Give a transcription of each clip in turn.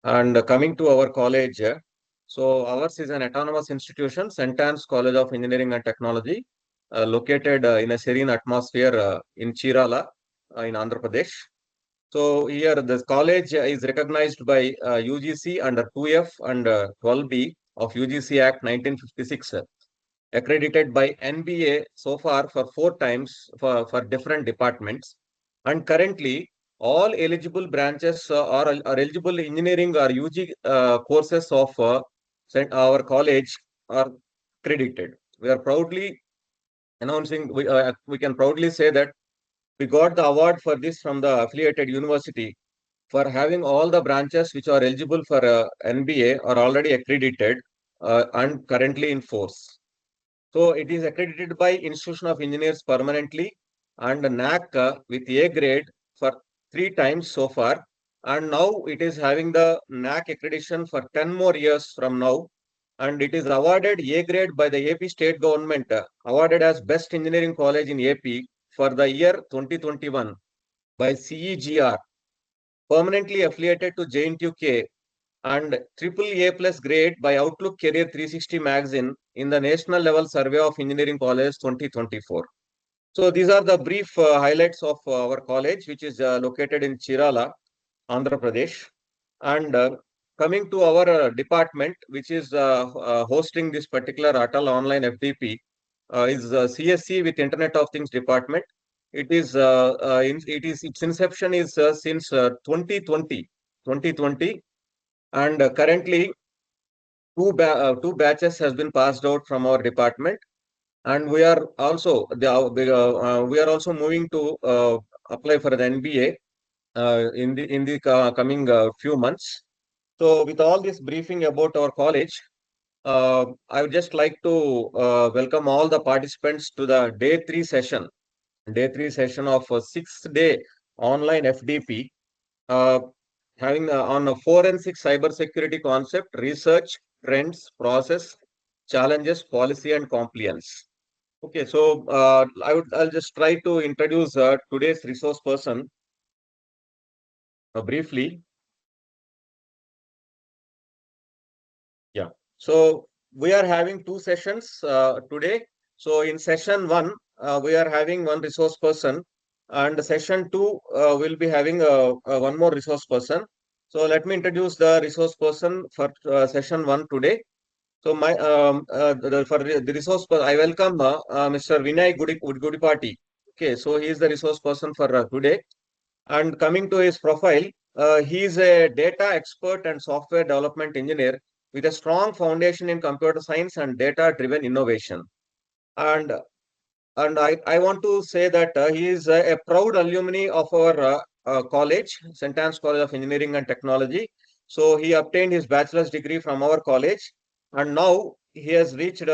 And coming to our college, so ours is an autonomous institution, Sentence College of Engineering and Technology, located in a serene atmosphere in Chirala, in Andhra Pradesh. So here the college is recognized by UGC under 2F and 12B of UGC Act 1956, accredited by NBA so far for 4 times for different departments. And currently, all eligible branches are eligible engineering or UG courses of our college are credited. We are proudly announcing, we can proudly say that we got the award for this from the affiliated university for having all the branches which are eligible for NBA are already accredited and currently in force. So it is accredited by Institution of Engineers permanently and NAC with A grade for 3 times so far. And now it is having the NAC accreditation for 10 more years from now. And it is awarded A grade by the AP state government, awarded as Best Engineering College in AP for the year 2021 by CEGR, permanently affiliated to JNTUK, and triple A plus grade by Outlook Career 360 magazine in the National Level Survey of Engineering College 2024. So these are the brief highlights of our college, which is located in Chirala, Andhra Pradesh. And coming to our department, which is hosting this particular ATAL online FDP, is CSC with Internet of Things department. It is its inception is since 2020, and currently two batches has been passed out from our department, and we are also moving to apply for the NBA in the coming few months. So with all this briefing about our college, I would just like to welcome all the participants to the day 3 session of a 6 day online FDP, uh, having on a forensic cybersecurity concept, research, trends, process, challenges, policy, and compliance. Okay, so I'll just try to introduce today's resource person briefly. Yeah. So we are having 2 sessions today. So in session one, we are having one resource person, and session two will be having one more resource person. So let me introduce the resource person for session one today. So for the resource person, I welcome Mr. Vinay Gudipati. Okay, so he is the resource person for today. And coming to his profile, he is a data expert and software development engineer with a strong foundation in computer science and data-driven innovation. And I want to say that he is a proud alumni of our college, Sentence College of Engineering and Technology. So he obtained his bachelor's degree from our college, and now he has reached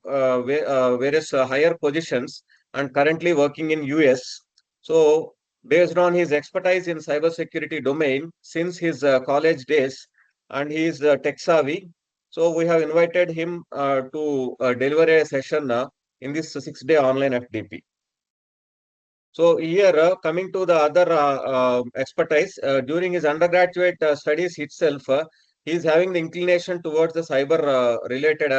various higher positions and currently working in US. So based on his expertise in cybersecurity domain since his college days, and he is tech savvy. So we have invited him to deliver a session in this 6 day online FDP. So here, coming to the other expertise, during his undergraduate studies itself, he is having the inclination towards the cyber related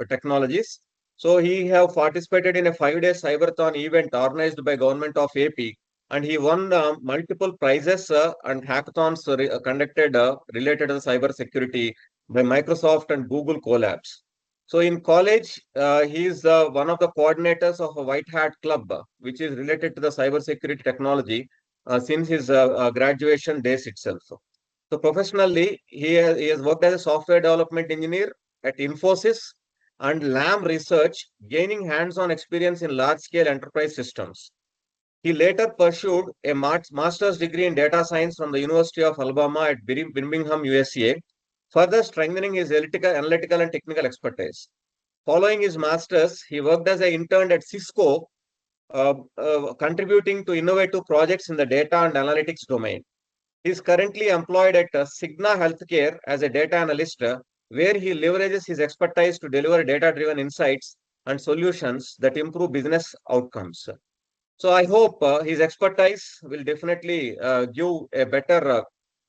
technologies. So he have participated in a 5 day cyberthon event organized by government of AP, and he won multiple prizes and hackathons conducted related to the cyber security by Microsoft and Google collabs. So in college, he is one of the coordinators of a White Hat Club, which is related to the cybersecurity technology since his graduation days itself. So professionally, he has worked as a software development engineer at Infosys and Lam Research, gaining hands-on experience in large-scale enterprise systems. He later pursued a master's degree in data science from the University of Alabama at Birmingham, USA, further strengthening his analytical and technical expertise. Following his master's, he worked as an intern at Cisco, contributing to innovative projects in the data and analytics domain. He is currently employed at Cigna Healthcare as a data analyst, where he leverages his expertise to deliver data-driven insights and solutions that improve business outcomes. So I hope his expertise will definitely give a better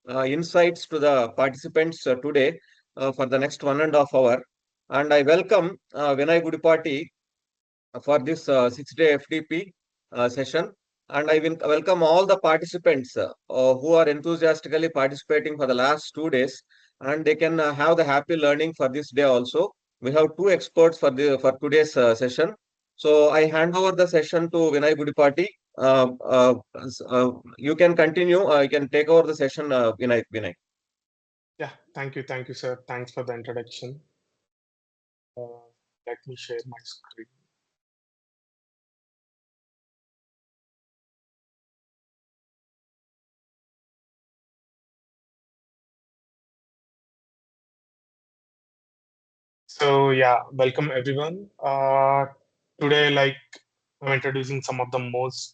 insights to the participants today for the next 1.5 hours. And I welcome Vinay Gudipati for this 6-day FDP session. And I will welcome all the participants who are enthusiastically participating for the last 2 days, and they can have the happy learning for this day also. We have two experts for today's session. So I hand over the session to Vinay Gudipati. You can continue. You can take over the session, Vinay. Yeah, thank you, sir. Thanks for the introduction. Uh, Let me share my screen. So yeah, welcome everyone. Today, I'm introducing some of the most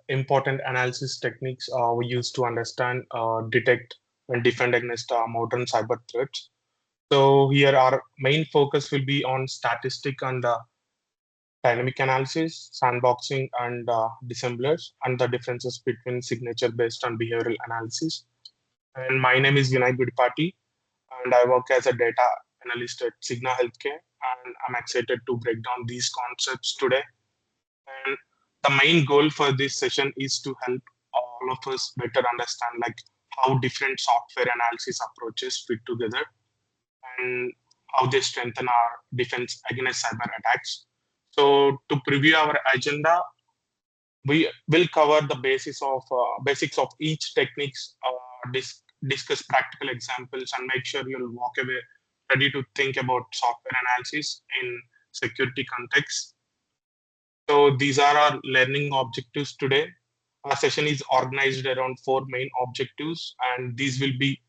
important analysis techniques we use to understand, detect, and defend against modern cyber threats. So here our main focus will be on statistic and dynamic analysis, sandboxing, and dissemblers, and the differences between signature-based and behavioral analysis. And my name is Vinay Gudipati, and I work as a data analyst at Cigna Healthcare. And I'm excited to break down these concepts today. And the main goal for this session is to help all of us better understand how different software analysis approaches fit together and how they strengthen our defense against cyber attacks. So to preview our agenda, we will cover the basics of each techniques, discuss practical examples, and make sure you'll walk away ready to think about software analysis in security context. So these are our learning objectives today. Our session is organized around four main objectives, and these will be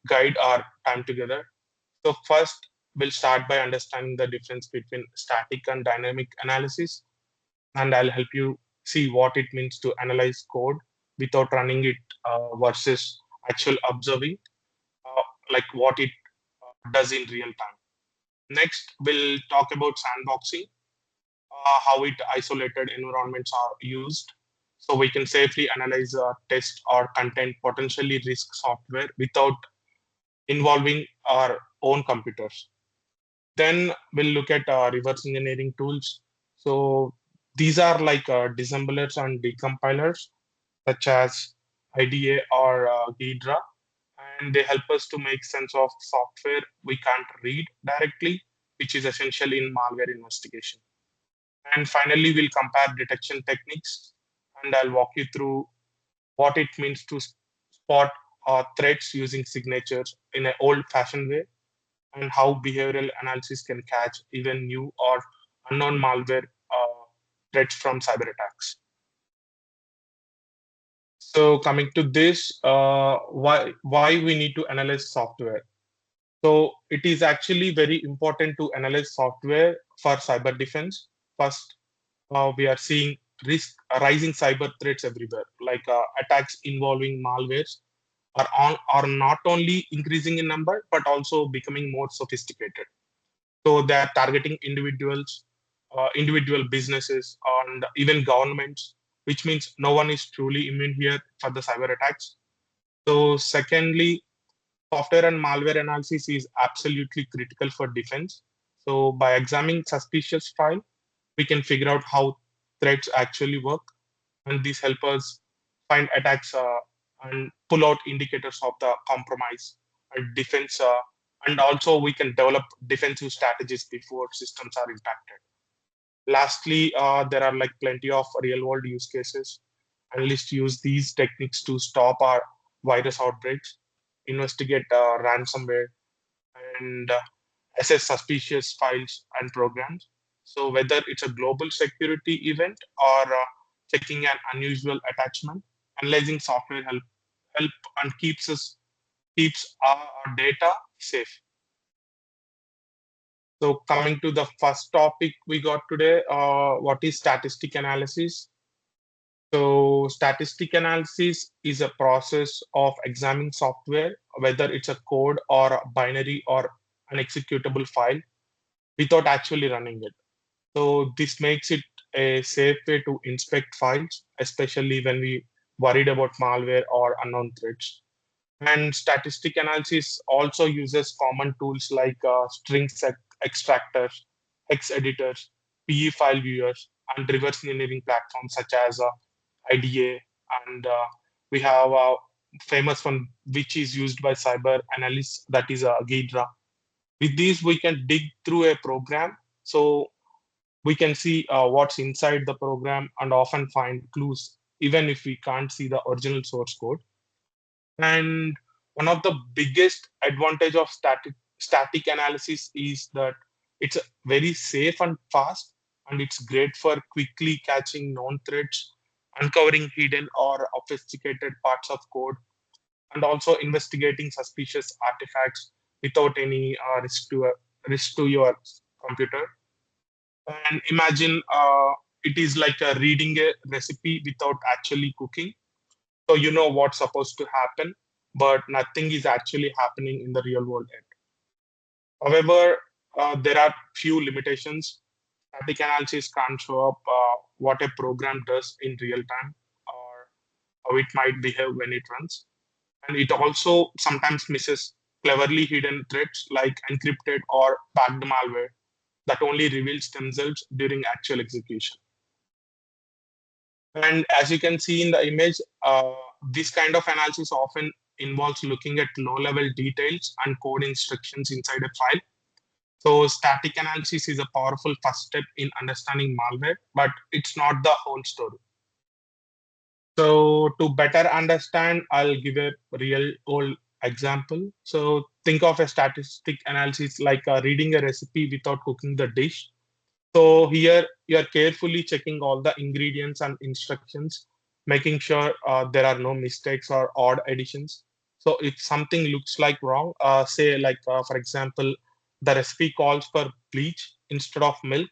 guide our time together. So first, we'll start by understanding the difference between static and dynamic analysis, and I'll help you see what it means to analyze code without running it versus actual observing, uh, what it does in real time. Next, we'll talk about sandboxing, how it isolated environments are used, so we can safely analyze, test, or content potentially risk software without involving our own computers. Then we'll look at reverse engineering tools. So these are disassemblers and decompilers, such as IDA or Ghidra, and they help us to make sense of software we can't read directly, which is essential in malware investigation. And finally, we'll compare detection techniques, and I'll walk you through what it means to spot threats using signatures in an old-fashioned way, and how behavioral analysis can catch even new or unknown malware threats from cyber attacks. So coming to this, why we need to analyze software. So it is actually very important to analyze software for cyber defense. First, we are seeing rising cyber threats everywhere, attacks involving malwares are not only increasing in number but also becoming more sophisticated. So they are targeting individuals, individual businesses, and even governments, which means no one is truly immune here for the cyber attacks. So secondly, software and malware analysis is absolutely critical for defense. So by examining suspicious file, we can figure out how threats actually work, and this help us find attacks and pull out indicators of the compromise and defense. And also, we can develop defensive strategies before systems are impacted. Lastly, there are plenty of real-world use cases. Analysts use these techniques to stop our virus outbreaks, investigate ransomware, and assess suspicious files and programs. So whether it's a global security event or checking an unusual attachment, analyzing software help and keeps our data safe. So coming to the first topic we got today, what is statistic analysis? So statistic analysis is a process of examining software, whether it's a code or a binary or an executable file, without actually running it. So this makes it a safe way to inspect files, especially when we worried about malware or unknown threats. And statistic analysis also uses common tools like extractors, hex editors, PE file viewers, and reverse engineering platforms such as IDA. And we have a famous one which is used by cyber analysts, that is Ghidra. With these, we can dig through a program. So we can see what's inside the program and often find clues, even if we can't see the original source code. And one of the biggest advantage of static analysis is that it's very safe and fast, and it's great for quickly catching known threats, uncovering hidden or obfuscated parts of code, and also investigating suspicious artifacts without any risk to your computer. And imagine it is like reading a recipe without actually cooking. So you know what's supposed to happen, but nothing is actually happening in the real world yet. However, there are few limitations. Static analysis can't show up what a program does in real time or how it might behave when it runs. And it also sometimes misses cleverly hidden threats like encrypted or packed malware that only reveals themselves during actual execution. And as you can see in the image, this kind of analysis often involves looking at low-level details and code instructions inside a file. So static analysis is a powerful first step in understanding malware, but it's not the whole story. So to better understand, I'll give a real old example. So think of a statistic analysis like reading a recipe without cooking the dish. So here you are carefully checking all the ingredients and instructions, making sure there are no mistakes or odd additions. So if something looks like wrong, say like for example, the recipe calls for bleach instead of milk,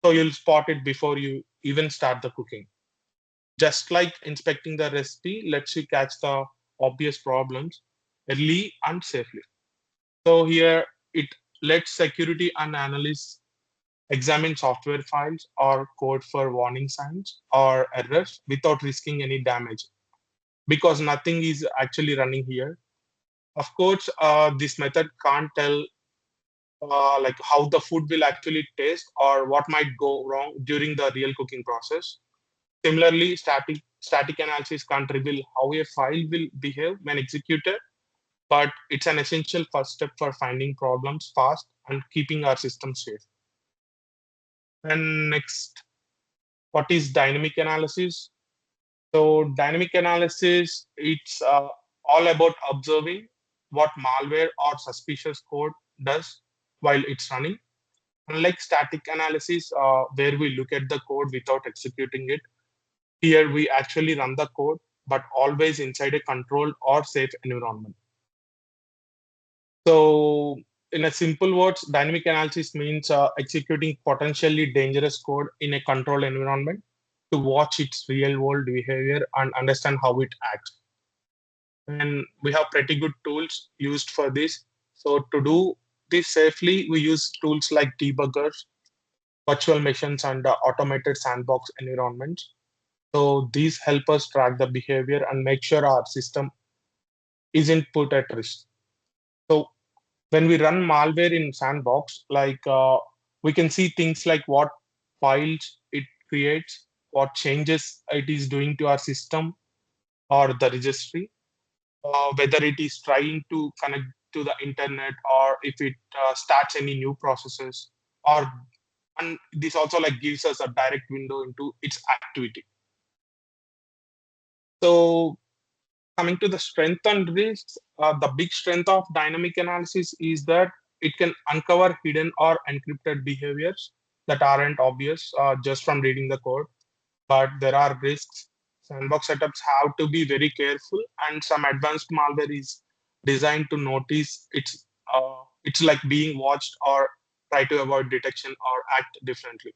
so you'll spot it before you even start the cooking. Just like inspecting the recipe lets you catch the obvious problems early and safely. So here it lets security and analysts examine software files or code for warning signs or errors without risking any damage because nothing is actually running here. Of course, this method can't tell like how the food will actually taste or what might go wrong during the real cooking process. Similarly, static analysis can't reveal how a file will behave when executed, but it's an essential first step for finding problems fast and keeping our system safe. And next, what is dynamic analysis? So dynamic analysis, it's all about observing what malware or suspicious code does while it's running. Unlike static analysis, where we look at the code without executing it, here we actually run the code, but always inside a controlled or safe environment. So in a simple words, dynamic analysis means executing potentially dangerous code in a controlled environment to watch its real world behavior and understand how it acts. And we have pretty good tools used for this. So to do this safely, we use tools like debuggers, virtual machines, and automated sandbox environments. So these help us track the behavior and make sure our system isn't put at risk. So when we run malware in sandbox, like we can see things like what files it creates, what changes it is doing to our system or the registry, whether it is trying to connect to the internet or if it starts any new processes, or and this also like gives us a direct window into its activity. So coming to the strength and risks, the big strength of dynamic analysis is that it can uncover hidden or encrypted behaviors that aren't obvious just from reading the code. But there are risks. Sandbox setups have to be very careful, and some advanced malware is designed to notice it's like being watched or try to avoid detection or act differently.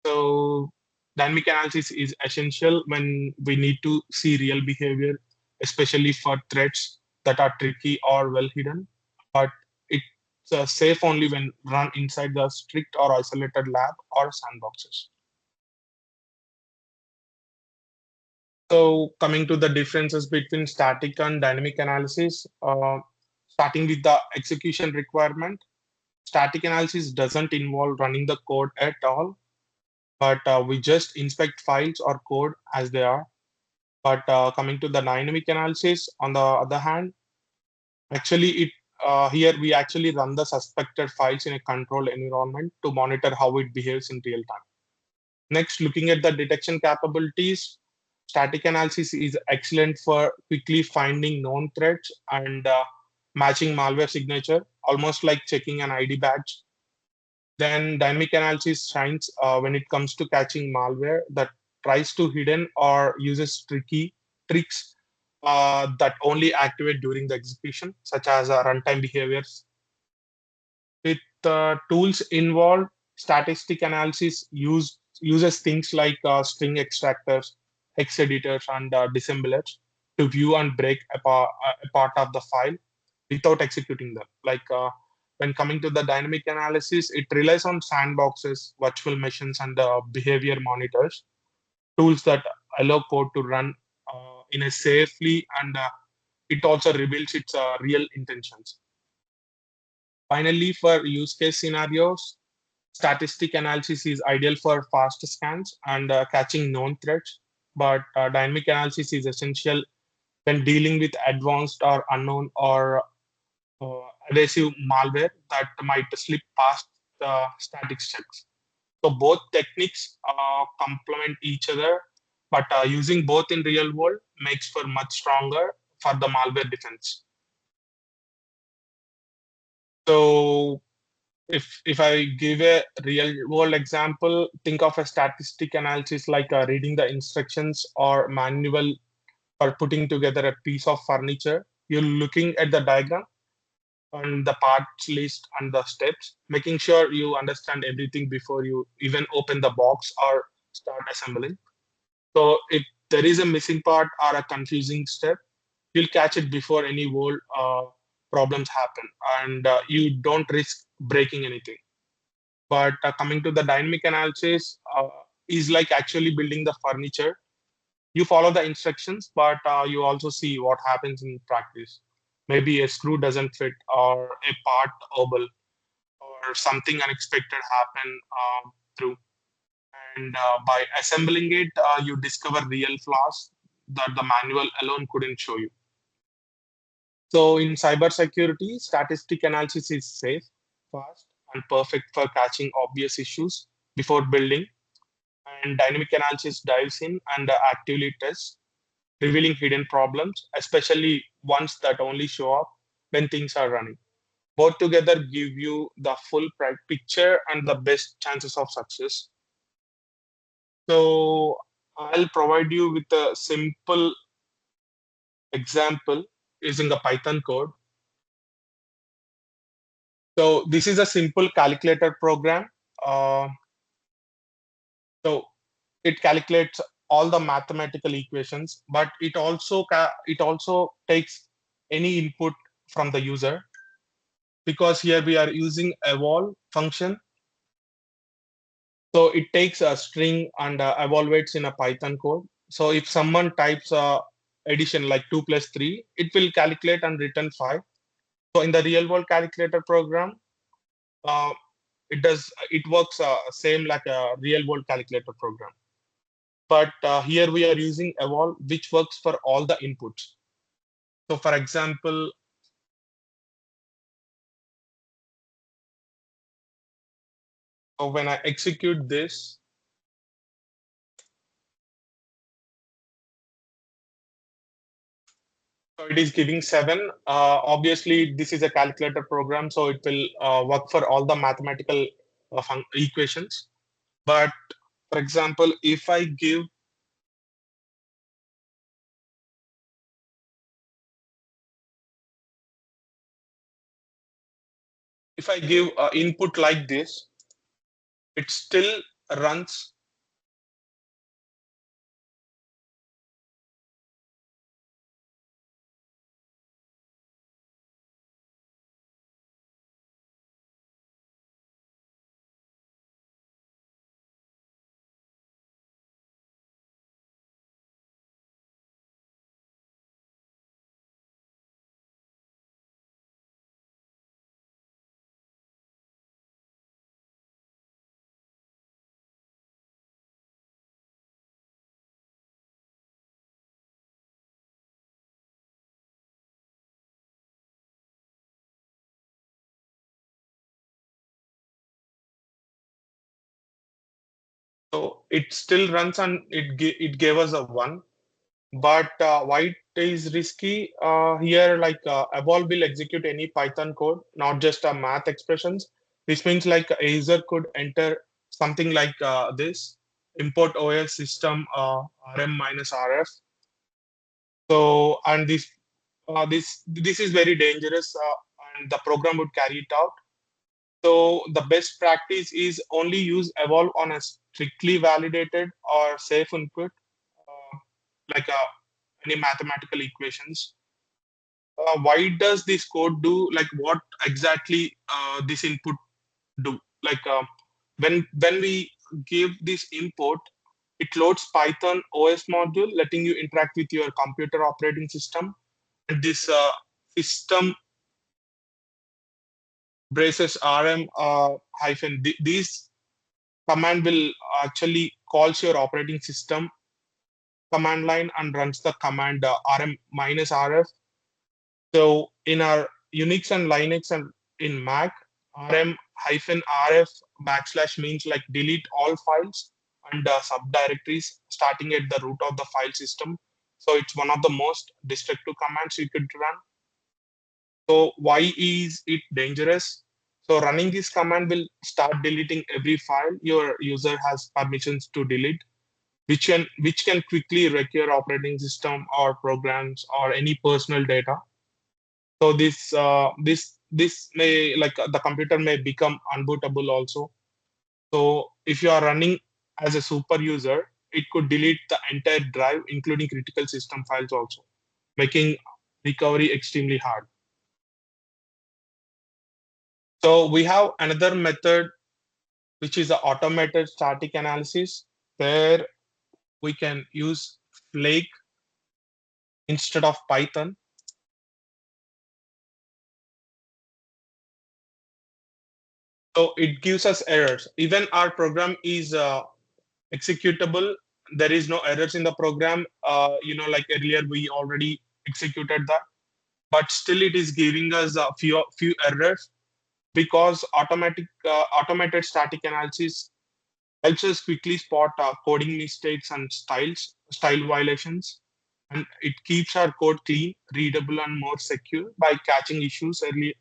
So dynamic analysis is essential when we need to see real behavior, especially for threats that are tricky or well hidden. But it's safe only when run inside the strict or isolated lab or sandboxes. So coming to the differences between static and dynamic analysis, starting with the execution requirement, static analysis doesn't involve running the code at all, but we just inspect files or code as they are. But coming to the dynamic analysis, on the other hand, actually it here we actually run the suspected files in a controlled environment to monitor how it behaves in real time. Next, looking at the detection capabilities, static analysis is excellent for quickly finding known threats and matching malware signature, almost like checking an ID badge. Then dynamic analysis shines when it comes to catching malware that tries to hidden or uses tricky tricks that only activate during the execution, such as runtime behaviors. With tools involved, statistic analysis uses things like string extractors, hex editors, and dissemblers to view and break a part of the file without executing them. Like when coming to the dynamic analysis, it relies on sandboxes, virtual machines, and behavior monitors, tools that allow code to run in a safely, and it also reveals its real intentions. Finally, for use case scenarios, statistic analysis is ideal for fast scans and catching known threats, but dynamic analysis is essential when dealing with advanced or unknown or evasive malware that might slip past the static checks. So both techniques complement each other, but using both in real world makes for much stronger for the malware defense. So if I give a real world example, think of a statistic analysis like reading the instructions or manual for putting together a piece of furniture. You're looking at the diagram and the parts list and the steps, making sure you understand everything before you even open the box or start assembling. So if there is a missing part or a confusing step, you'll catch it before any world problems happen, and you don't risk breaking anything. But coming to the dynamic analysis, is like actually building the furniture. You follow the instructions, but you also see what happens in practice. Maybe a screw doesn't fit, or a part wobble, or something unexpected happen through. And by assembling it, you discover real flaws that the manual alone couldn't show you. So in cybersecurity, statistic analysis is safe, fast, and perfect for catching obvious issues before building. And dynamic analysis dives in and actively tests, revealing hidden problems, especially ones that only show up when things are running. Both together give you the full picture and the best chances of success. So I'll provide you with a simple example using a Python code. So this is a simple calculator program. Uh, so it calculates all the mathematical equations, but it also takes any input from the user, because here we are using eval function. So it takes a string and evaluates in a Python code. So if someone types addition like 2 plus 3, it will calculate and return 5. So in the real world calculator program, uh, it works same like a real world calculator program. But here we are using eval, which works for all the inputs. So for example, so when I execute this, so it is giving 7. Obviously, this is a calculator program, so it will work for all the mathematical equations. But for example, if I give input like this, it still runs. So it still runs and it gave us a 1. But why it is risky here? Like evolve will execute any Python code, not just math expressions. This means like a user could enter something like this: import OS system RM minus RF. So and this is very dangerous, and the program would carry it out. So the best practice is only use evolve on a strictly validated or safe input, like any mathematical equations. Why does this code do? Like what exactly this input do? Like when we give this input, it loads Python OS module, letting you interact with your computer operating system. And this system braces RM hyphen. These command will actually calls your operating system command line and runs the command RM minus RF. So in our Unix and Linux and in Mac, RM hyphen RF backslash means like delete all files and subdirectories starting at the root of the file system. So it's one of the most destructive commands you could run. So why is it dangerous? So running this command will start deleting every file your user has permissions to delete, which can quickly wreck your operating system or programs or any personal data. So this may like the computer may become unbootable also. So if you are running as a super user, it could delete the entire drive, including critical system files also, making recovery extremely hard. So we have another method, which is the automated static analysis, where we can use Flake instead of Python. So it gives us errors. Even our program is executable. There is no errors in the program. Like earlier we already executed that, but still it is giving us a few errors because automated static analysis helps us quickly spot coding mistakes and style violations, and it keeps our code clean, readable, and more secure by catching issues early.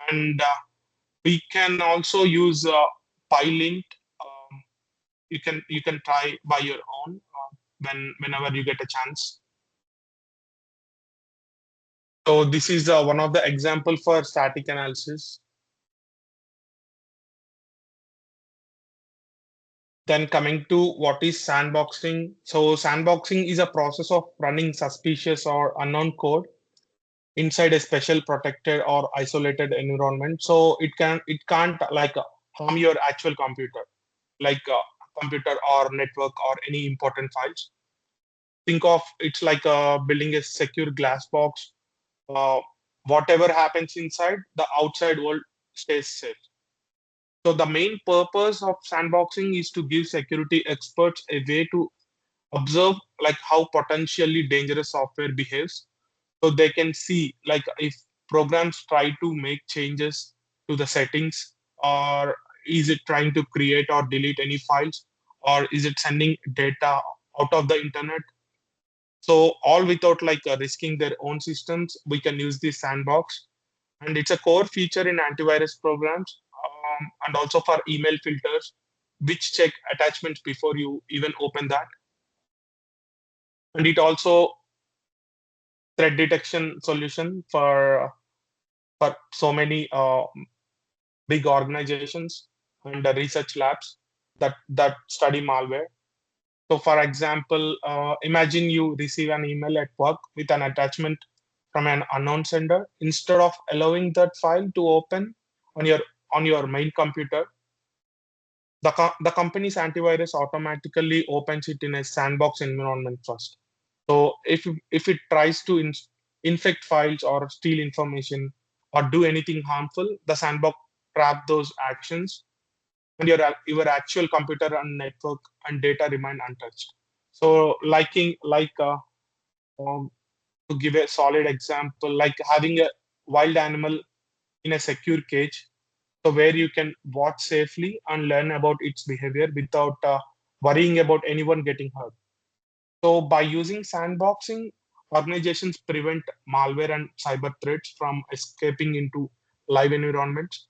And we can also use PyLint. Um, you can try by your own whenever you get a chance. So this is one of the example for static analysis. Then coming to what is sandboxing. So sandboxing is a process of running suspicious or unknown code inside a special protected or isolated environment. So it can't like harm your actual computer, like computer or network or any important files. Think of it's like building a secure glass box. uh, Whatever happens inside, the outside world stays safe. So the main purpose of sandboxing is to give security experts a way to observe like how potentially dangerous software behaves, so they can see like if programs try to make changes to the settings, or is it trying to create or delete any files, or is it sending data out of the internet. So all without like risking their own systems, we can use this sandbox, and it's a core feature in antivirus programs, and also for email filters, which check attachments before you even open that. And it also threat detection solution for so many big organizations and research labs that study malware. So, for example, imagine you receive an email at work with an attachment from an unknown sender. Instead of allowing that file to open on your main computer, the company's antivirus automatically opens it in a sandbox environment first. So, if it tries to infect files or steal information or do anything harmful, the sandbox trap those actions, and your actual computer and network and data remain untouched. So, um, to give a solid example, like having a wild animal in a secure cage. So where you can watch safely and learn about its behavior without worrying about anyone getting hurt. So by using sandboxing, organizations prevent malware and cyber threats from escaping into live environments.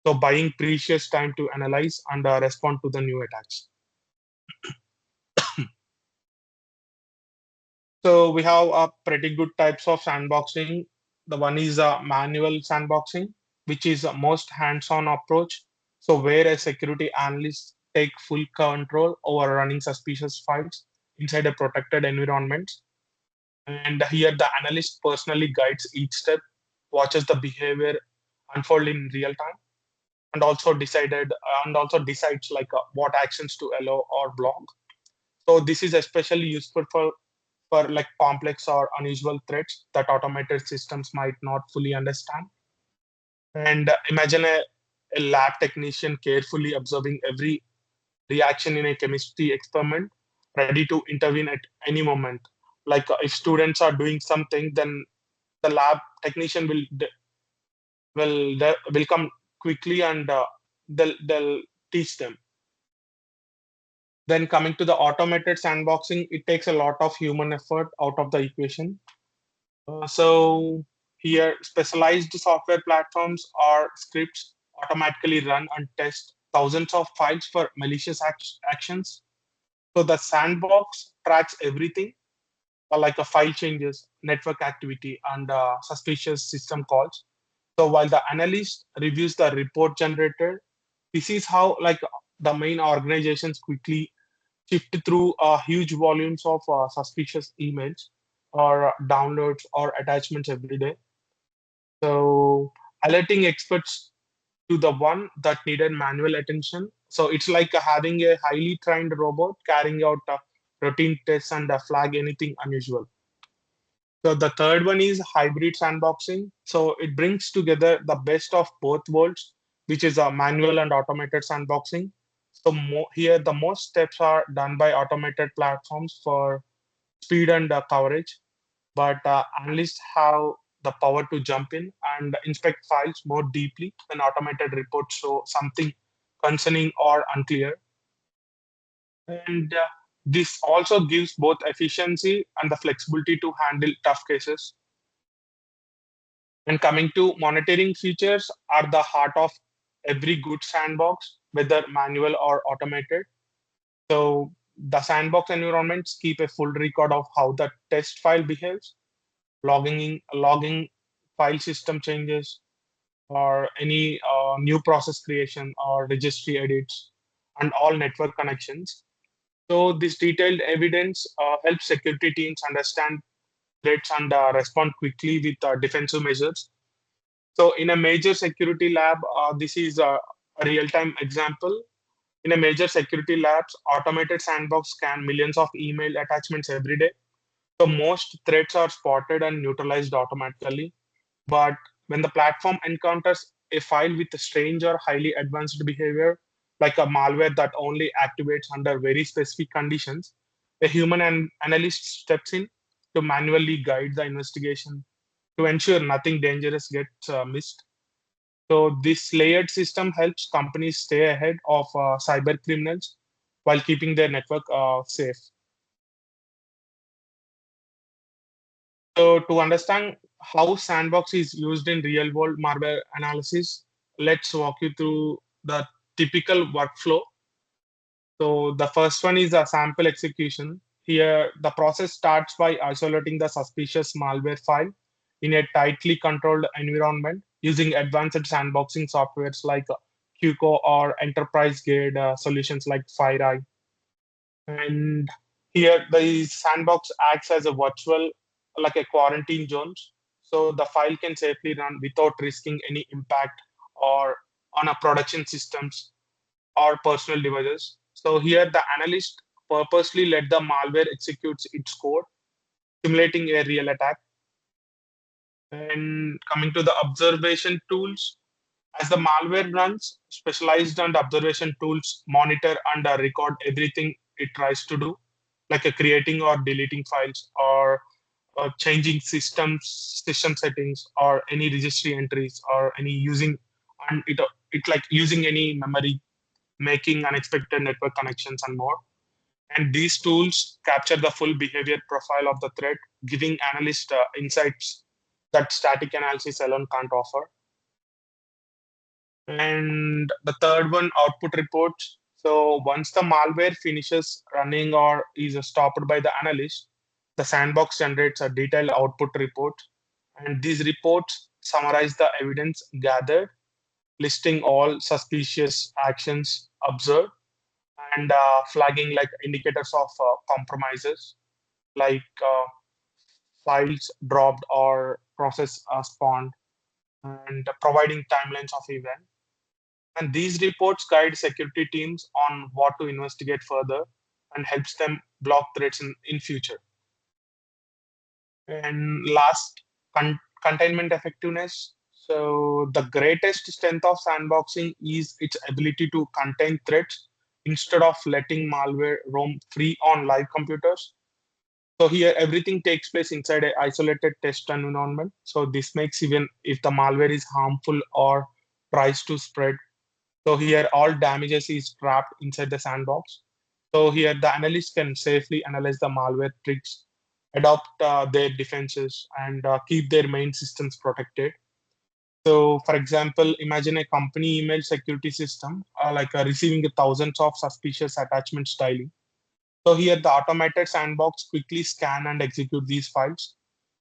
So buying precious time to analyze and respond to the new attacks. So we have a pretty good types of sandboxing. The one is manual sandboxing, which is a most hands-on approach. So where a security analyst take full control over running suspicious files inside a protected environment. And here the analyst personally guides each step, watches the behavior unfold in real time, and also decides like what actions to allow or block. So this is especially useful for like complex or unusual threats that automated systems might not fully understand. And imagine a lab technician carefully observing every reaction in a chemistry experiment, ready to intervene at any moment. Like if students are doing something, then the lab technician will come quickly and they'll teach them. Then coming to the automated sandboxing, it takes a lot of human effort out of the equation. So here, specialized software platforms or scripts automatically run and test thousands of files for malicious actions. So the sandbox tracks everything, like a file changes, network activity, and suspicious system calls. So while the analyst reviews the report generated, this is how like the main organizations quickly shift through huge volumes of suspicious emails or downloads or attachments every day. So alerting experts to the one that needed manual attention. So it's like having a highly trained robot carrying out routine tests and flag anything unusual. So the third one is hybrid sandboxing. So it brings together the best of both worlds, which is a manual and automated sandboxing. So here the most steps are done by automated platforms for speed and coverage, but analysts have the power to jump in and inspect files more deeply when automated reports show something concerning or unclear. And this also gives both efficiency and the flexibility to handle tough cases. And coming to monitoring features are the heart of every good sandbox, whether manual or automated. So the sandbox environments keep a full record of how the test file behaves, logging file system changes, or any new process creation or registry edits, and all network connections. So this detailed evidence helps security teams understand threats and respond quickly with defensive measures. So in a major security lab, this is a real-time example. In a major security labs, automated sandbox scan millions of email attachments every day. So most threats are spotted and neutralized automatically. But when the platform encounters a file with a strange or highly advanced behavior, like a malware that only activates under very specific conditions, a human analyst steps in to manually guide the investigation to ensure nothing dangerous gets missed. So this layered system helps companies stay ahead of cyber criminals while keeping their network safe. So to understand how Sandbox is used in real-world malware analysis, let's walk you through the typical workflow. So the first one is a sample execution. Here, the process starts by isolating the suspicious malware file in a tightly controlled environment using advanced sandboxing softwares like QCO or enterprise-grade solutions like FireEye. And here the sandbox acts as a virtual, like a quarantine zones. So the file can safely run without risking any impact or on a production systems or personal devices. So here the analyst purposely let the malware executes its code, simulating a real attack. And coming to the observation tools, as the malware runs, specialized and observation tools monitor and record everything it tries to do, like creating or deleting files or changing system settings or any registry entries or any using and it like using any memory, making unexpected network connections and more. And these tools capture the full behavior profile of the threat, giving analysts insights that static analysis alone can't offer. And the third one, output reports. So once the malware finishes running or is stopped by the analyst, the sandbox generates a detailed output report. And these reports summarize the evidence gathered, listing all suspicious actions observed and flagging like indicators of compromises, like files dropped or process spawned, and providing timelines of event. And these reports guide security teams on what to investigate further and helps them block threats in future. And last, containment effectiveness. So the greatest strength of sandboxing is its ability to contain threats instead of letting malware roam free on live computers. So here everything takes place inside an isolated test environment. So this makes even if the malware is harmful or tries to spread. So here all damages is trapped inside the sandbox. So here the analyst can safely analyze the malware tricks, adopt their defenses, and keep their main systems protected. So for example, imagine a company email security system like receiving thousands of suspicious attachments daily. So here the automated sandbox quickly scan and execute these files.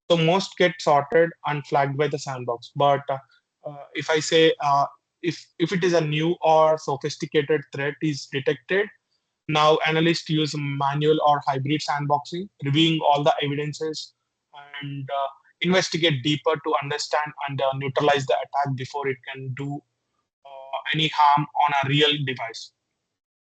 So most get sorted and flagged by the sandbox. But if I say if it is a new or sophisticated threat is detected, now analysts use manual or hybrid sandboxing, reviewing all the evidences and investigate deeper to understand and neutralize the attack before it can do any harm on a real device.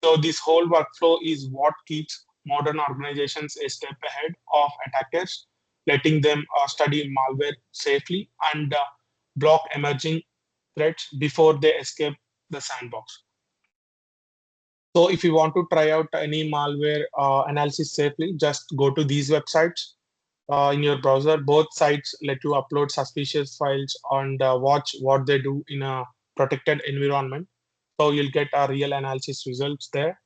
So this whole workflow is what keeps modern organizations a step ahead of attackers, letting them study malware safely and block emerging threats before they escape the sandbox. So if you want to try out any malware analysis safely, just go to these websites in your browser. Both sites let you upload suspicious files and watch what they do in a protected environment. So you'll get a real analysis results there.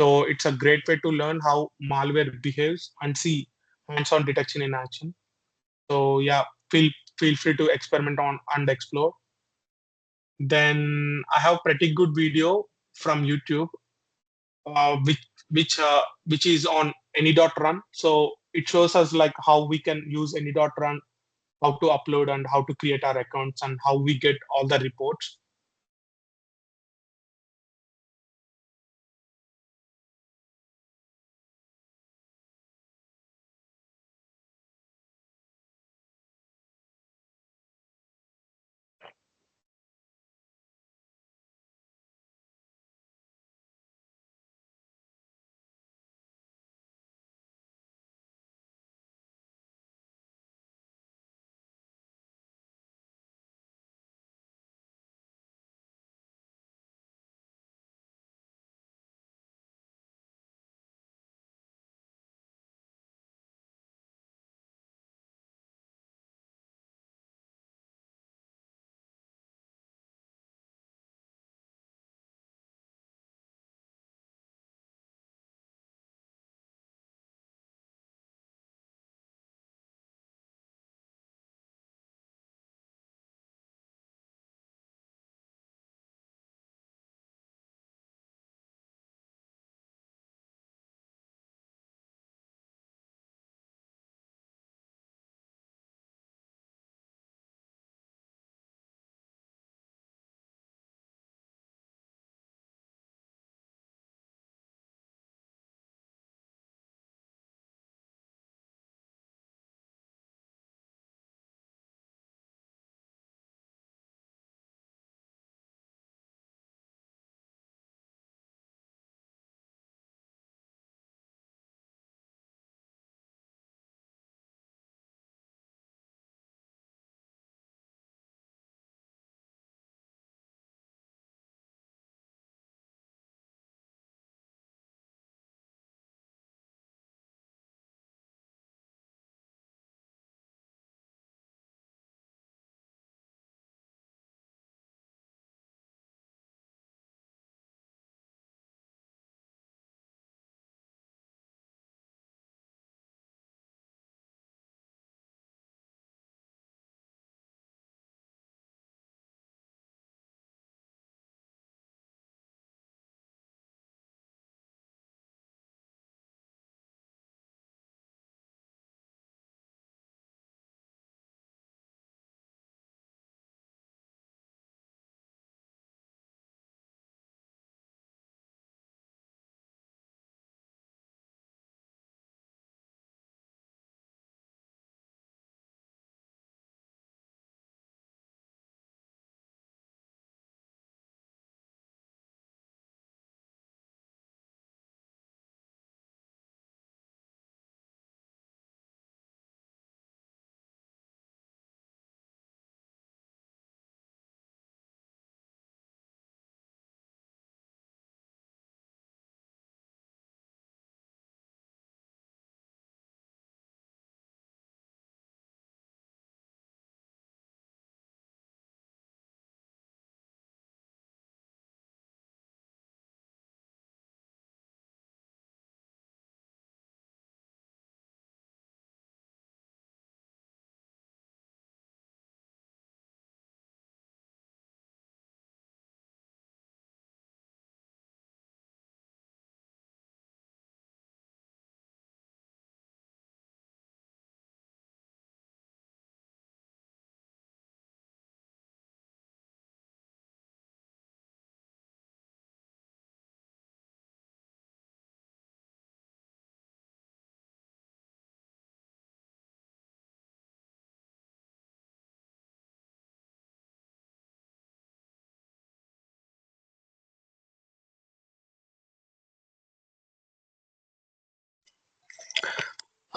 So it's a great way to learn how malware behaves and see hands-on detection in action. So yeah, feel free to experiment on and explore. Then I have pretty good video from YouTube, uh, which which is on any.run. So it shows us like how we can use any.run, how to upload and how to create our accounts and how we get all the reports.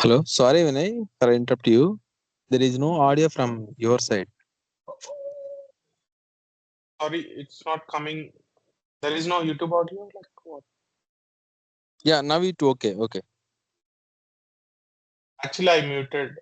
Hello, sorry Vinay, for interrupt you. There is no audio from your side. Sorry, it's not coming. There is no YouTube audio. Like what? Yeah, now it okay. Okay. Actually, I muted.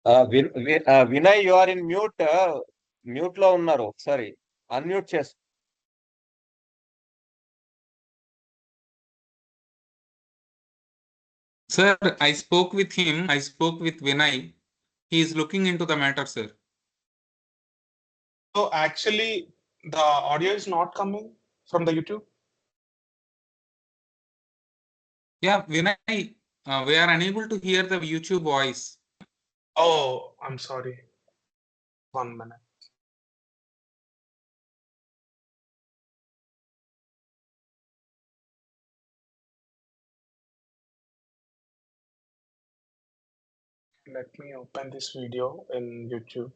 Vinay, you are in mute. Mute లో ఉన్నారు ఒకసారి unmute చేసి. Sir, I spoke with him. I spoke with Vinay. He is looking into the matter, sir. So actually, the audio is not coming from the YouTube. Yeah, Vinay, we are unable to hear the YouTube voice. Oh, I'm sorry. 1 minute. Let me open this video in YouTube.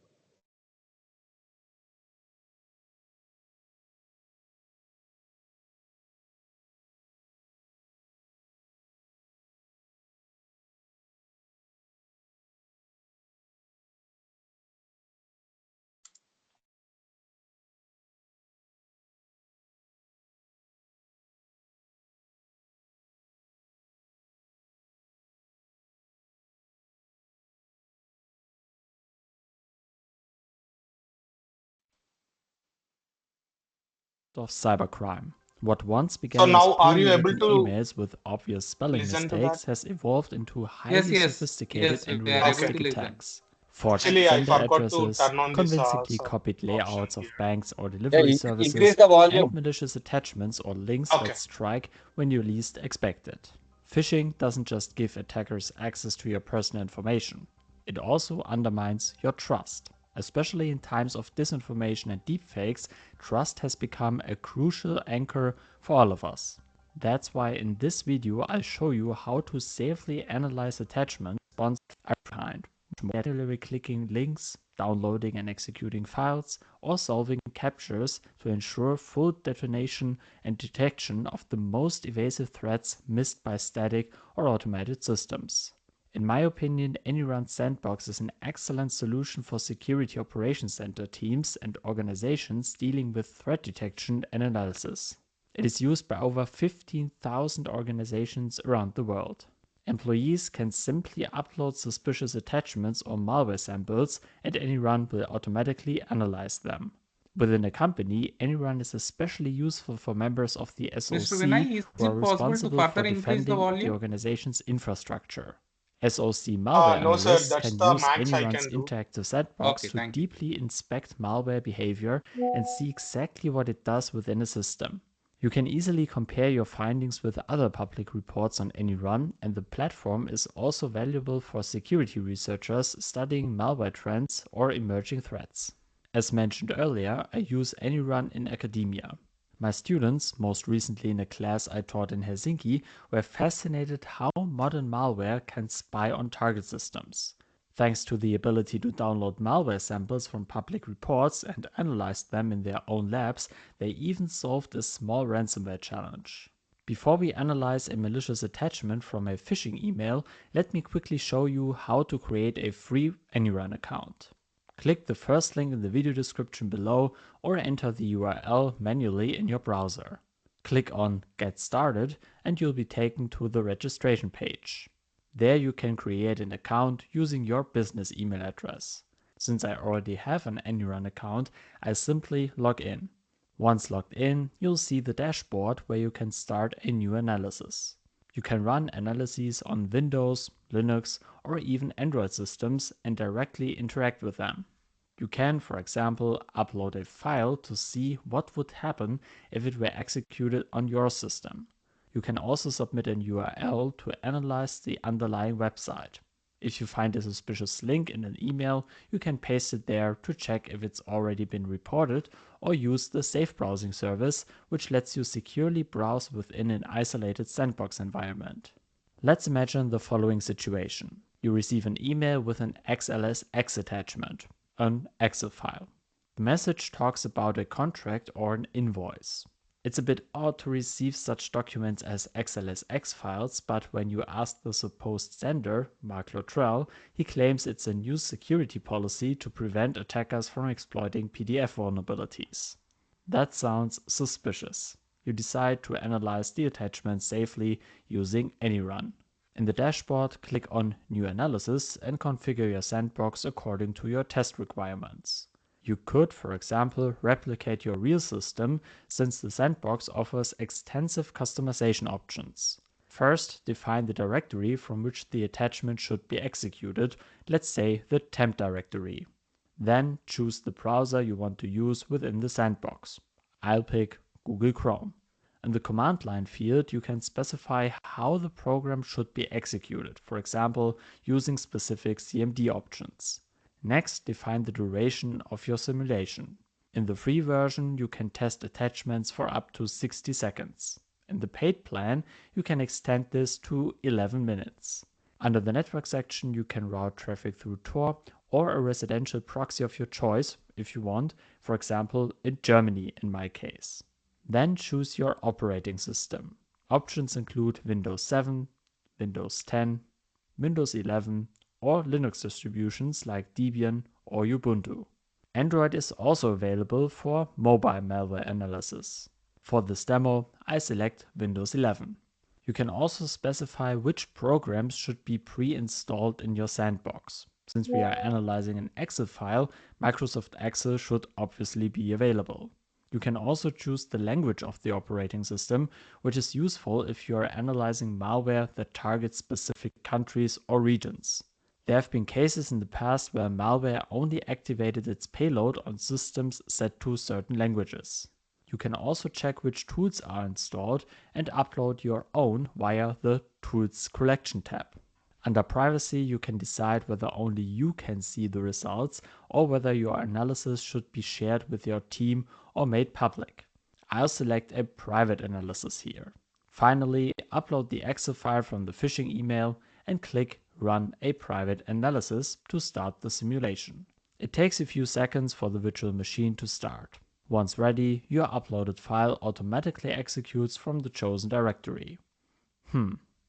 Of cybercrime. What once So began as now, are poorly you able written to emails with obvious spelling listen to that? mistakes has evolved into Yes, highly yes, sophisticated yes, and we are able to realistic listen. attacks. Forged Actually, I sender forgot to addresses, turn on this convincingly copied option layouts here. of banks or Yeah, delivery increase services, the volume. and malicious attachments or links Okay. that strike when you least expect it. Phishing doesn't just give attackers access to your personal information, it also undermines your trust. Especially in times of disinformation and deepfakes, trust has become a crucial anchor for all of us. That's why in this video I'll show you how to safely analyze attachments sponsored behind, manually clicking links, downloading and executing files, or solving captures to ensure full detonation and detection of the most evasive threats missed by static or automated systems. In my opinion, AnyRun Sandbox is an excellent solution for security operations center teams and organizations dealing with threat detection and analysis. It is used by over 15,000 organizations around the world. Employees can simply upload suspicious attachments or malware samples, and AnyRun will automatically analyze them. Within a company, AnyRun is especially useful for members of the Mr. SOC Vinay, is who are it possible to responsible for further increase the defending the volume? organization's infrastructure. SOC malware No, sir, analysts that's can the use max I AnyRun's can do. interactive sandbox Okay, to thank you. deeply inspect malware behavior and see exactly what it does within a system. You can easily compare your findings with other public reports on AnyRun, and the platform is also valuable for security researchers studying malware trends or emerging threats. As mentioned earlier, I use AnyRun in academia. My students, most recently in a class I taught in Helsinki, were fascinated how modern malware can spy on target systems. Thanks to the ability to download malware samples from public reports and analyze them in their own labs, they even solved a small ransomware challenge. Before we analyze a malicious attachment from a phishing email, let me quickly show you how to create a free AnyRun account. Click the first link in the video description below or enter the URL manually in your browser. Click on Get Started and you'll be taken to the registration page. There you can create an account using your business email address. Since I already have an AnyRun account, I simply log in. Once logged in, you'll see the dashboard where you can start a new analysis. You can run analyses on Windows, Linux, or even Android systems and directly interact with them. You can, for example, upload a file to see what would happen if it were executed on your system. You can also submit an URL to analyze the underlying website. If you find a suspicious link in an email, you can paste it there to check if it's already been reported, or use the Safe Browsing service, which lets you securely browse within an isolated sandbox environment. Let's imagine the following situation. You receive an email with an XLSX attachment, an Excel file. The message talks about a contract or an invoice. It's a bit odd to receive such documents as XLSX files, but when you ask the supposed sender, Mark Luttrell, he claims it's a new security policy to prevent attackers from exploiting PDF vulnerabilities. That sounds suspicious. You decide to analyze the attachment safely using AnyRun. In the dashboard, click on New Analysis and configure your sandbox according to your test requirements. You could, for example, replicate your real system, since the sandbox offers extensive customization options. First, define the directory from which the attachment should be executed, let's say the temp directory. Then choose the browser you want to use within the sandbox. I'll pick Google Chrome. In the command line field, you can specify how the program should be executed, for example, using specific CMD options. Next, define the duration of your simulation. In the free version, you can test attachments for up to 60 seconds. In the paid plan, you can extend this to 11 minutes. Under the network section, you can route traffic through Tor or a residential proxy of your choice if you want, for example, in Germany in my case. Then choose your operating system. Options include Windows 7, Windows 10, Windows 11, or Linux distributions like Debian or Ubuntu. Android is also available for mobile malware analysis. For this demo, I select Windows 11. You can also specify which programs should be pre-installed in your sandbox. Since we are analyzing an Excel file, Microsoft Excel should obviously be available. You can also choose the language of the operating system, which is useful if you are analyzing malware that targets specific countries or regions. There have been cases in the past where malware only activated its payload on systems set to certain languages. You can also check which tools are installed and upload your own via the Tools Collection tab. Under Privacy, you can decide whether only you can see the results or whether your analysis should be shared with your team or made public. I'll select a private analysis here. Finally, upload the Excel file from the phishing email and click Run a private analysis to start the simulation. It takes a few seconds for the virtual machine to start. Once ready, your uploaded file automatically executes from the chosen directory.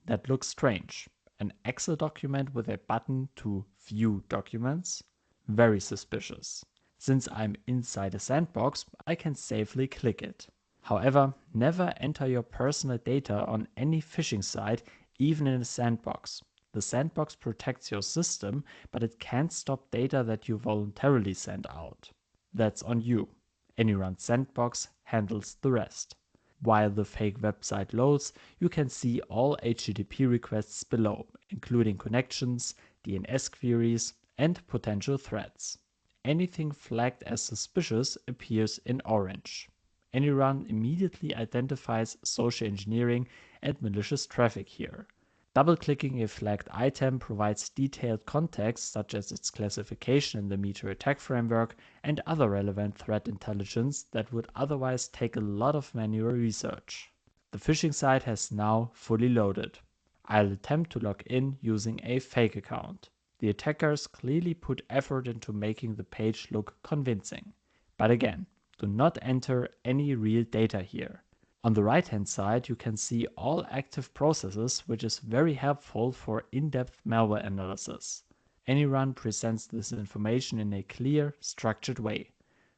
That looks strange. An Excel document with a button to View Documents? Very suspicious. Since I'm inside a sandbox, I can safely click it. However, never enter your personal data on any phishing site, even in a sandbox. The sandbox protects your system, but it can't stop data that you voluntarily send out. That's on you. AnyRun Sandbox handles the rest. While the fake website loads, you can see all HTTP requests below, including connections, DNS queries, and potential threats. Anything flagged as suspicious appears in orange. AnyRun immediately identifies social engineering and malicious traffic here. Double-clicking a flagged item provides detailed context such as its classification in the Meter attack framework and other relevant threat intelligence that would otherwise take a lot of manual research. The phishing site has now fully loaded. I'll attempt to log in using a fake account. The attackers clearly put effort into making the page look convincing. But again, do not enter any real data here. On the right-hand side, you can see all active processes, which is very helpful for in-depth malware analysis. AnyRun presents this information in a clear, structured way.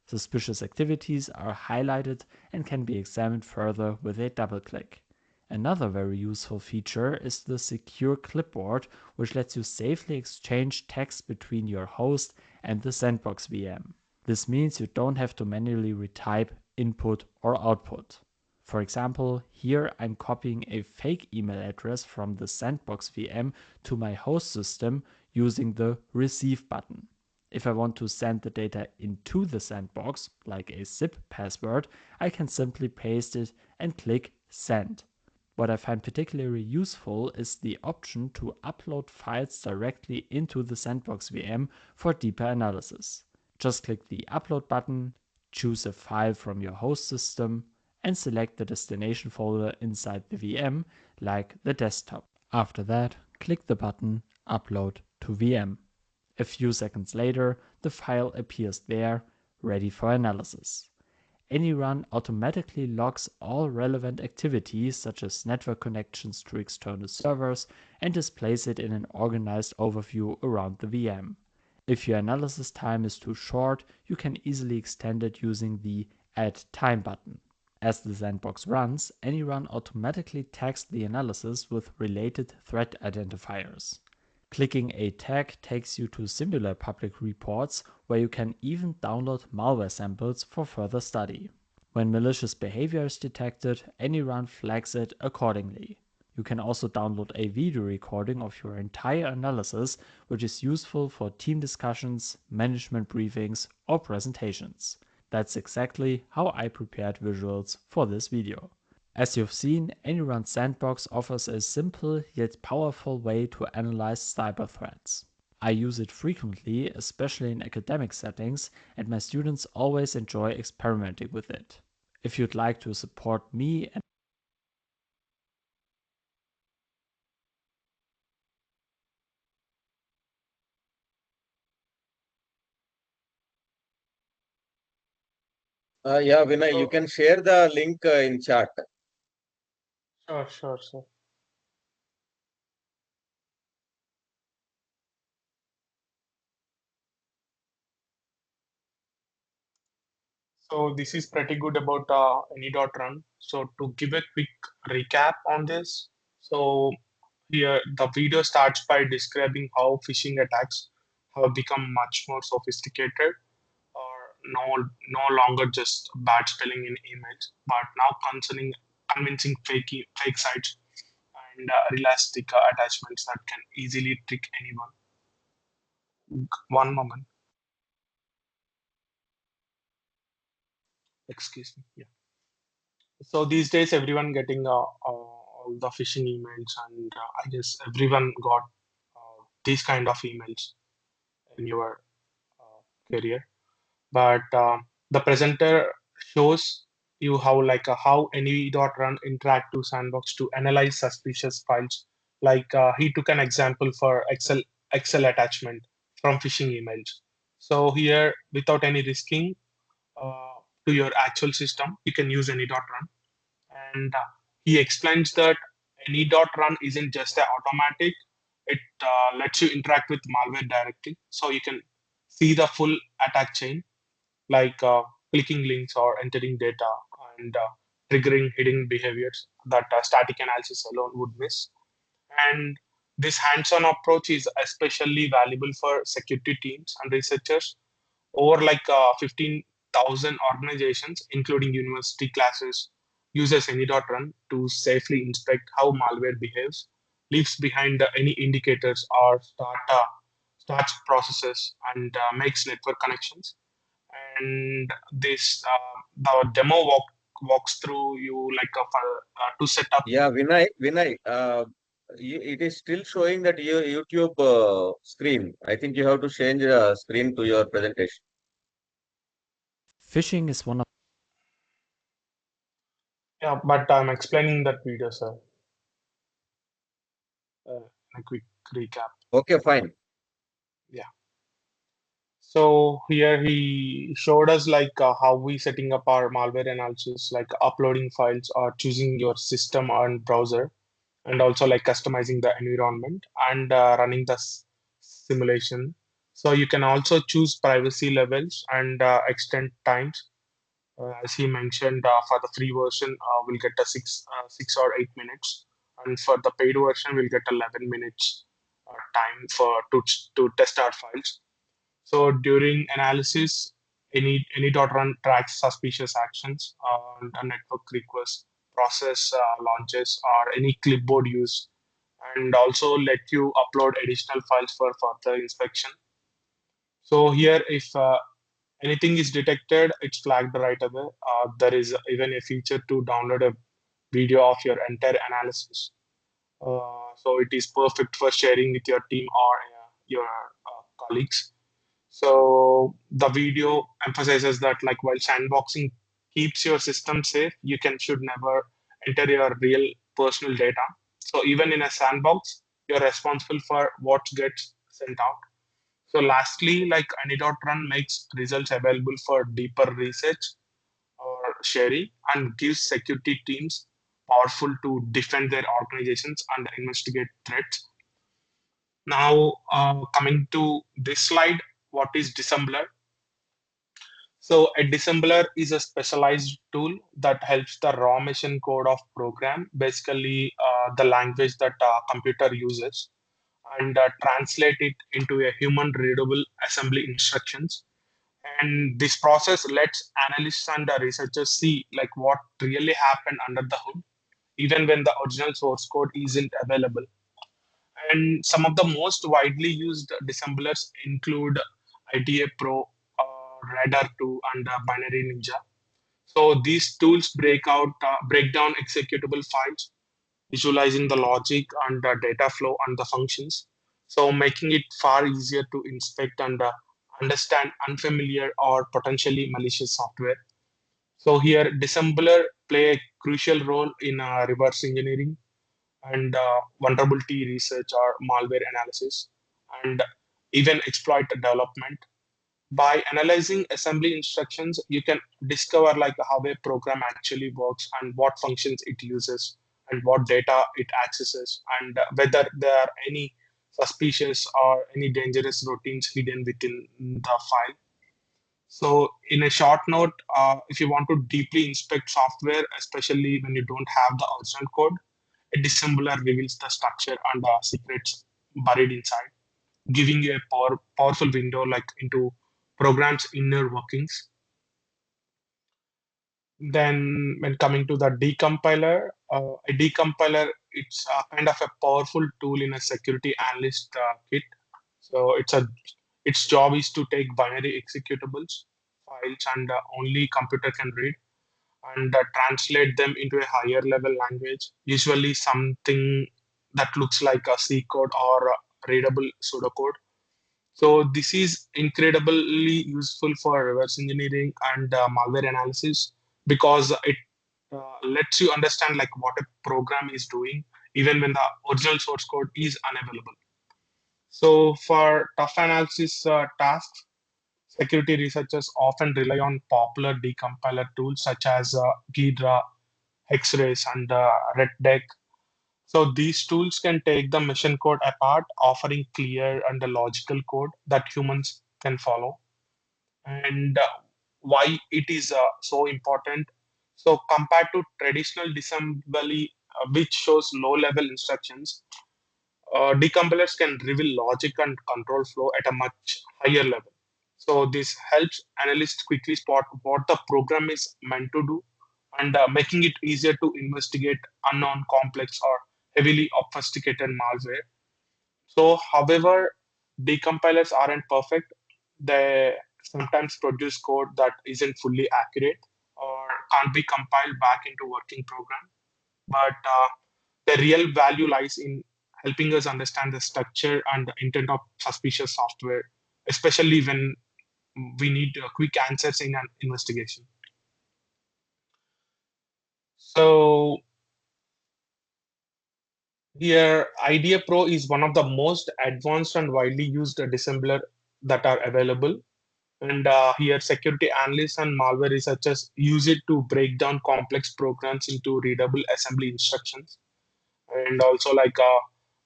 Suspicious activities are highlighted and can be examined further with a double-click. Another very useful feature is the secure clipboard, which lets you safely exchange text between your host and the sandbox VM. This means you don't have to manually retype input or output. For example, here I'm copying a fake email address from the sandbox VM to my host system using the receive button. If I want to send the data into the sandbox, like a zip password, I can simply paste it and click send. What I find particularly useful is the option to upload files directly into the sandbox VM for deeper analysis. Just click the upload button, choose a file from your host system, and select the destination folder inside the VM, like the desktop. After that, click the button Upload to VM. A few seconds later, the file appears there, ready for analysis. AnyRun automatically logs all relevant activities such as network connections to external servers and displays it in an organized overview around the VM. If your analysis time is too short, you can easily extend it using the Add Time button. As the sandbox runs, AnyRun automatically tags the analysis with related threat identifiers. Clicking a tag takes you to similar public reports where you can even download malware samples for further study. When malicious behavior is detected, AnyRun flags it accordingly. You can also download a video recording of your entire analysis, which is useful for team discussions, management briefings, or presentations. That's exactly how I prepared visuals for this video. As you've seen, AnyRun Sandbox offers a simple yet powerful way to analyze cyber threats. I use it frequently, especially in academic settings, and my students always enjoy experimenting with it. If you'd like to support me and Yeah, Vinay, you can share the link in chat. Sure. So this is pretty good about any.run. So to give a quick recap on this, so here the video starts by describing how phishing attacks have become much more sophisticated, or no longer just bad spelling in emails, but now concerning convincing fake sites and realistic attachments that can easily trick anyone. One moment, excuse me. Yeah. So these days, everyone getting all the phishing emails, and I guess everyone got these kind of emails in your career. But the presenter shows you how any.run interactive sandbox to analyze suspicious files. Like he took an example for Excel attachment from phishing emails. So here, without any risking to your actual system, you can use any.run. And he explains that any.run isn't just a automatic; it lets you interact with malware directly, so you can see the full attack chain, like clicking links or entering data and triggering hidden behaviors that static analysis alone would miss. And this hands-on approach is especially valuable for security teams and researchers. Over 15 1,000 organizations, including university classes, uses any.run to safely inspect how malware behaves, leaves behind any indicators or starts processes and makes network connections. And this the demo walks through you like to set up. Yeah, Vinay, it is still showing that your YouTube screen. I think you have to change the screen to your presentation. Phishing is one of Yeah, but I'm explaining that video, sir. A quick recap. Okay, fine. Yeah. So here he showed us like how we setting up our malware analysis, like uploading files or choosing your system and browser, and also like customizing the environment and running the simulation. So you can also choose privacy levels and extend times. As he mentioned, for the free version, we'll get a 6 or 8 minutes, and for the paid version, we'll get 11 minutes time for to test our files. So during analysis, any .run tracks suspicious actions and a network requests, process launches, or any clipboard use, and also let you upload additional files for further inspection. So here, if anything is detected, it's flagged right away. There is even a feature to download a video of your entire analysis. So it is perfect for sharing with your team or your colleagues. So the video emphasizes that like while sandboxing keeps your system safe, you can should never enter your real personal data. So even in a sandbox, you're responsible for what gets sent out. So lastly, like any.run makes results available for deeper research or sharing and gives security teams powerful to defend their organizations and investigate threats. Now, coming to this slide, what is disassembler? So a disassembler is a specialized tool that helps the raw machine code of program, basically the language that a computer uses, and translate it into a human readable assembly instructions. And this process lets analysts and researchers see like what really happened under the hood, even when the original source code isn't available. And some of the most widely used disassemblers include IDA Pro, Radar 2, and Binary Ninja. So these tools break down executable files, visualizing the logic and the data flow and the functions. So making it far easier to inspect and understand unfamiliar or potentially malicious software. So here, disassembler play a crucial role in reverse engineering and vulnerability research or malware analysis, and even exploit development. By analyzing assembly instructions, you can discover like how a program actually works and what functions it uses and what data it accesses and whether there are any suspicious or any dangerous routines hidden within the file. So in a short note, if you want to deeply inspect software, especially when you don't have the original code, a disassembler reveals the structure and the secrets buried inside, giving you a powerful window like into program's inner workings. Then, when coming to the decompiler, a decompiler it's a kind of a powerful tool in a security analyst kit. So its job is to take binary executables files and only computer can read and translate them into a higher level language, usually something that looks like a C code or a readable pseudocode. So this is incredibly useful for reverse engineering and malware analysis because it lets you understand like what a program is doing even when the original source code is unavailable. So for tough analysis tasks, security researchers often rely on popular decompiler tools such as Ghidra, Hexrace, and Reddeck. So these tools can take the mission code apart, offering clear and logical code that humans can follow. And why it is so important? So compared to traditional disassembly, which shows low-level instructions, decompilers can reveal logic and control flow at a much higher level. So this helps analysts quickly spot what the program is meant to do, and making it easier to investigate unknown, complex, or heavily obfuscated malware. So, however, decompilers aren't perfect. They sometimes produce code that isn't fully accurate or can't be compiled back into working program. But the real value lies in helping us understand the structure and the intent of suspicious software, especially when we need quick answers in an investigation. So here, IDEA Pro is one of the most advanced and widely used dissembler that are available. And here, security analysts and malware researchers use it to break down complex programs into readable assembly instructions, and also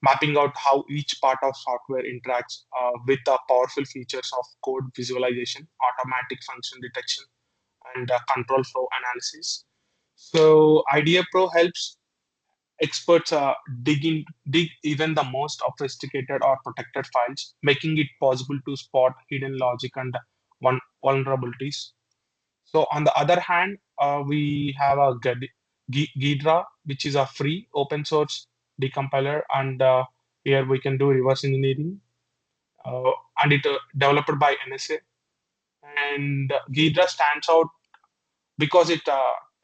mapping out how each part of software interacts with the powerful features of code visualization, automatic function detection, and control flow analysis. So IDEA Pro helps experts dig even the most sophisticated or protected files, making it possible to spot hidden logic and vulnerabilities. So on the other hand, we have a Ghidra, which is a free open source decompiler, and here we can do reverse engineering, uh, and it developed by NSA. And Ghidra stands out because it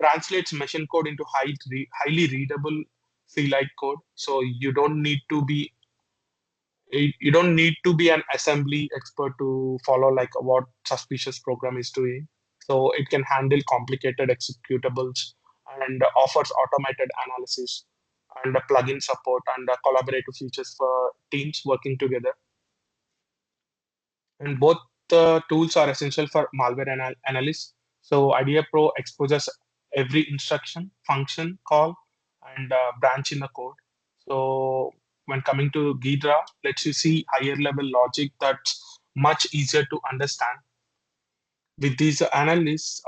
translates machine code into highly readable C-like code. So you don't need to be an assembly expert to follow like what suspicious program is doing. So it can handle complicated executables and offers automated analysis and plugin support and collaborative features for teams working together. And both tools are essential for malware analysis. So IDEA Pro exposes every instruction, function, call, and branch in the code. So when coming to Ghidra, lets you see higher level logic that's much easier to understand. With these analysts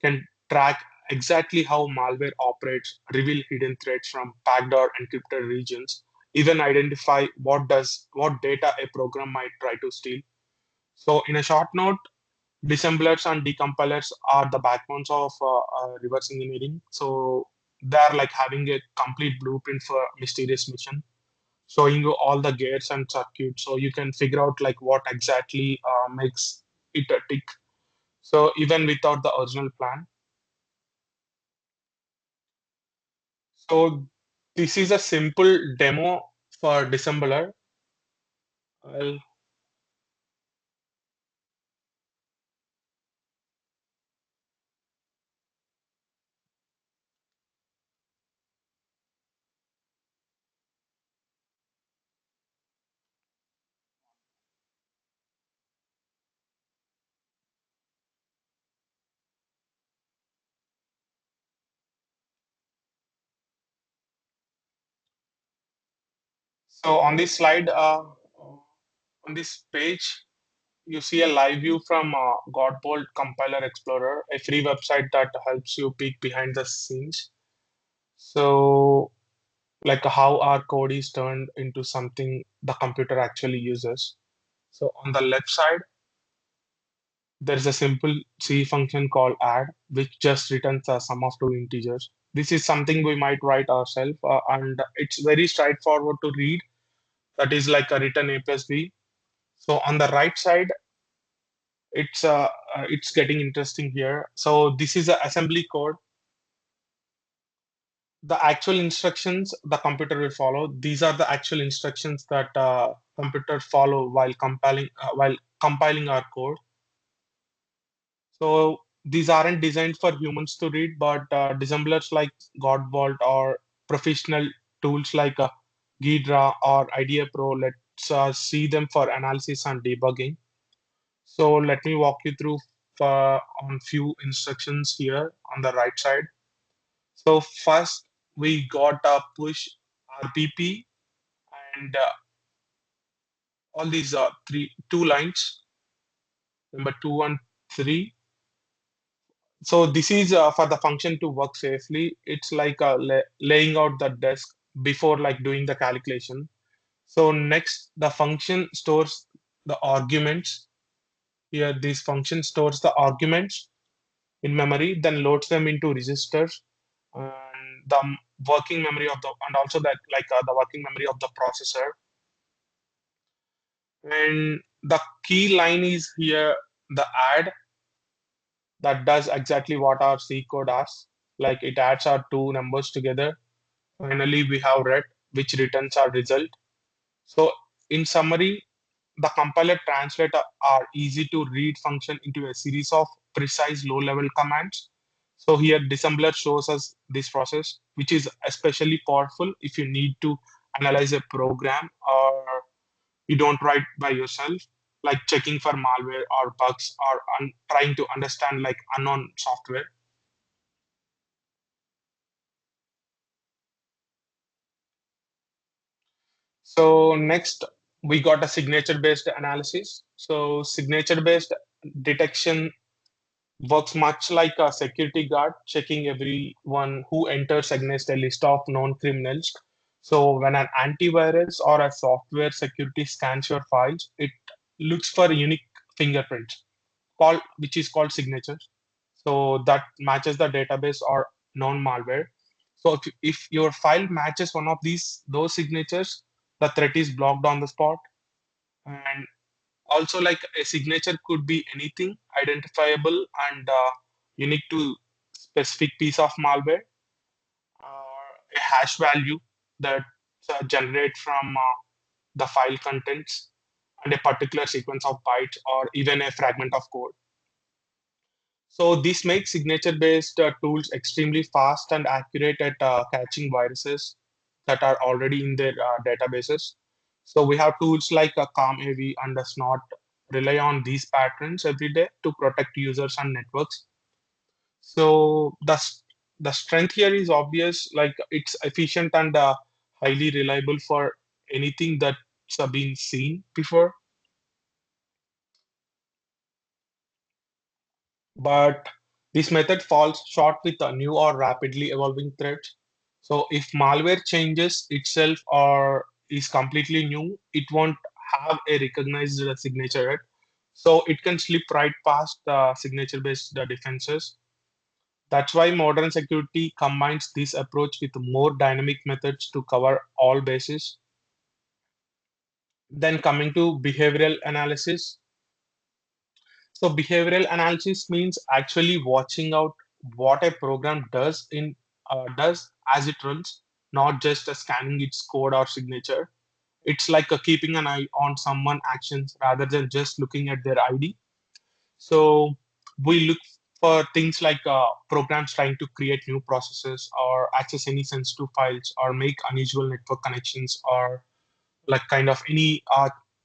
can track exactly how malware operates, reveal hidden threats from packed or encrypted regions, even identify what data a program might try to steal. So in a short note, dissemblers and decompilers are the backbones of reverse engineering. So they are like having a complete blueprint for mysterious mission, showing you all the gears and circuits, so you can figure out like what exactly makes it a tick. So even without the original plan. So this is a simple demo for dissembler. I'll So on this slide, on this page, you see a live view from Godbolt Compiler Explorer, a free website that helps you peek behind the scenes. So, like how our code is turned into something the computer actually uses. So on the left side, there's a simple C function called add, which just returns a sum of two integers. This is something we might write ourselves, and it's very straightforward to read. That is like a return A plus B. So on the right side, it's getting interesting here. So this is the assembly code. The actual instructions the computer will follow. These are the actual instructions that computer follow while compiling our code. So these aren't designed for humans to read, but dissemblers like Godbolt or professional tools like Ghidra or IDEA Pro let's see them for analysis and debugging. So let me walk you through on few instructions here on the right side. So first we got a push RPP and all these two lines, number 2 and 3. So this is for the function to work safely. It's like laying out the desk before like doing the calculation. So next, the function stores the arguments Here, this function stores the arguments in memory, then loads them into registers, and the working memory of the and also that the working memory of the processor. And the key line is here the add that does exactly what our C code asks. Like it adds our two numbers together. Finally, we have ret, which returns our result. So in summary, the compiler translate our easy to read function into a series of precise low level commands. So here disassembler shows us this process, which is especially powerful if you need to analyze a program or you don't write by yourself, like checking for malware or bugs or trying to understand like unknown software. So next, we got a signature-based analysis. So signature-based detection works much like a security guard checking everyone who enters against a list of known criminals. So when an antivirus or a software security scans your files, it looks for unique fingerprints which is called signatures. So that matches the database or known malware. So if your file matches one of those signatures, the threat is blocked on the spot. And also, like a signature could be anything identifiable and unique to specific piece of malware, or a hash value that generate from the file contents and a particular sequence of bytes or even a fragment of code. So this makes signature-based tools extremely fast and accurate at catching viruses that are already in their databases. So we have tools like CalmAV and Snort rely on these patterns every day to protect users and networks. So the strength here is obvious, like it's efficient and highly reliable for anything that's been seen before. But this method falls short with new or rapidly evolving threats. So if malware changes itself or is completely new, it won't have a recognized signature yet. So it can slip right past the signature-based defenses. That's why modern security combines this approach with more dynamic methods to cover all bases. Then coming to behavioral analysis. So behavioral analysis means actually watching out what a program does as it runs, not just scanning its code or signature. It's like keeping an eye on someone actions rather than just looking at their ID. So we look for things like programs trying to create new processes or access any sensitive files or make unusual network connections or like kind of any